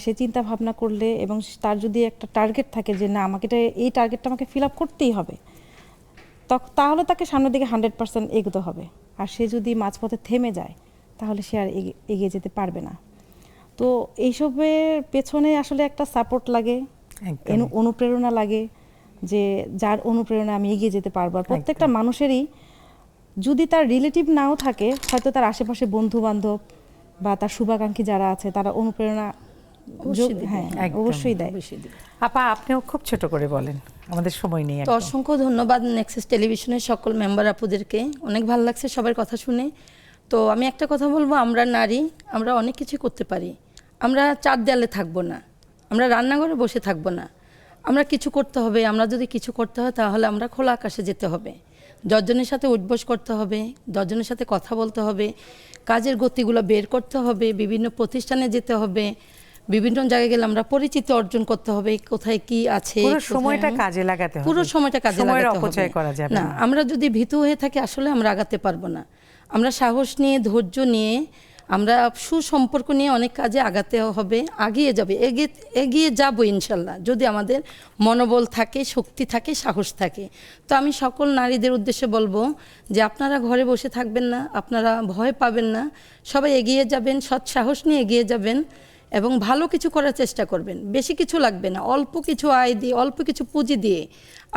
সে চিন্তা ভাবনা করলে এবং তার যদি একটা টার্গেট থাকে যে না, আমাকে এই টার্গেটটা আমাকে ফিল আপ করতেই হবে, তাহলে তাকে সামনের দিকে 100% এগোতে হবে। আর সে যদি মাঝপথে থেমে যায় তাহলে সে আর এগিয়ে যেতে পারবে না। তো এইসবের পেছনে আসলে একটা সাপোর্ট লাগে, অনুপ্রেরণা লাগে, যে যার অনুপ্রেরণা আমি এগিয়ে যেতে পারবো। আর প্রত্যেকটা মানুষেরই যদি তার রিলেটিভ নাও থাকে, হয়তো তার আশেপাশে বন্ধু বান্ধব বা তার শুভাকাঙ্ক্ষী যারা আছে তারা অনুপ্রেরণা অবশ্যই দেয়। আপা, আপনিও খুব ছোট করে বলেন, আমাদের সময় নেই। তো অসংখ্য ধন্যবাদ নেক্সাস টেলিভিশনের সকল মেম্বার আপুদেরকে, অনেক ভালো লাগছে সবার কথা শুনে। তো আমি একটা কথা বলবো, আমরা নারী, আমরা অনেক কিছু করতে পারি। আমরা 4 দেয়ালে থাকবো না, আমরা রান্নাঘরে বসে থাকবো না, আমরা কিছু করতে হবে। আমরা যদি কিছু করতে হয় তাহলে আমরা খোলা আকাশে যেতে হবে, 10 জনের সাথে উঠবস করতে হবে, 10 জনের সাথে কথা বলতে হবে, কাজের গতিগুলো বের করতে হবে, বিভিন্ন প্রতিষ্ঠানে যেতে হবে, বিভিন্ন জায়গায় গেলে আমরা পরিচিতি অর্জন করতে হবে, কোথায় কি আছে, পুরো সময়টা কাজে লাগাতে হবে, পুরো সময়টা কাজে লাগাতে হবে। অপচয় করা যাবে না, আমরা যদি ভীতু হয়ে থাকি আসলে আমরা আগাতে পারবো না। আমরা সাহস নিয়ে, ধৈর্য নিয়ে, আমরা সুসম্পর্ক নিয়ে অনেক কাজে আগাতে হবে, এগিয়ে যাবো ইনশাল্লাহ, যদি আমাদের মনোবল থাকে, শক্তি থাকে, সাহস থাকে। তো আমি সকল নারীদের উদ্দেশ্যে বলবো যে আপনারা ঘরে বসে থাকবেন না, আপনারা ভয় পাবেন না, সবাই এগিয়ে যাবেন, সৎ সাহস নিয়ে এগিয়ে যাবেন এবং ভালো কিছু করার চেষ্টা করবেন। বেশি কিছু লাগবে না, অল্প কিছু আয় দিয়ে, অল্প কিছু পুঁজি দিয়ে,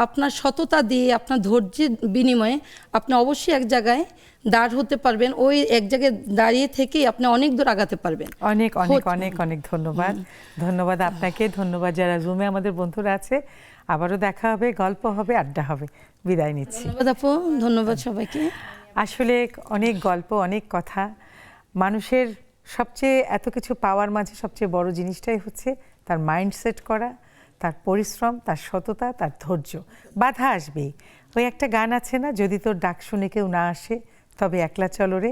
আপনার সততা দিয়ে, আপনার ধৈর্যের বিনিময়ে আপনি অবশ্যই এক জায়গায় দাঁড় হতে পারবেন। ওই এক জায়গায় দাঁড়িয়ে থেকেই আপনি অনেক দূর আগাতে পারবেন। অনেক অনেক অনেক অনেক ধন্যবাদ। ধন্যবাদ আপনাকে, ধন্যবাদ যারা জুমে আমাদের বন্ধুরা আছে। আবারও দেখা হবে, গল্প হবে, আড্ডা হবে। বিদায় নিচ্ছি। ধন্যবাদ আপু, ধন্যবাদ সবাইকে। আসলে অনেক গল্প, অনেক কথা। মানুষের সবচেয়ে এত কিছু পাওয়ার মাঝে সবচেয়ে বড় জিনিসটাই হচ্ছে তার মাইন্ডসেট করা, তার পরিশ্রম, তার সততা, তার ধৈর্য। বাধা আসবেই। ওই একটা গান আছে না, যদি তোর ডাক শুনে কেউ না আসে তবে একলা চলো রে,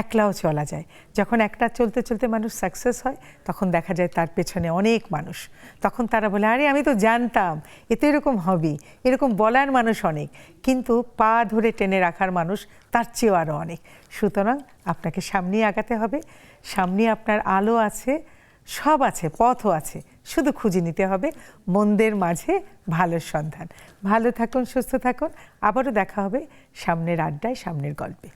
একলাও চলা যায়। যখন একটা চলতে চলতে মানুষ সাকসেস হয় তখন দেখা যায় তার পেছনে অনেক মানুষ। তখন তারা বলে, আরে আমি তো জানতাম এ তো এরকম হবে, এরকম বলার মানুষ অনেক, কিন্তু পা ধরে টেনে রাখার মানুষ তার চেয়েও আরও অনেক। সুতরাং আপনাকে সামনেই আগাতে হবে, সামনে আপনার আলো আছে, সব আছে, পথও আছে, শুধু খুঁজে নিতে হবে মন্দের মাঝে ভালোর সন্ধান। ভালো থাকুন, সুস্থ থাকুন। আবারও দেখা হবে সামনের আড্ডায়, সামনের গল্পে।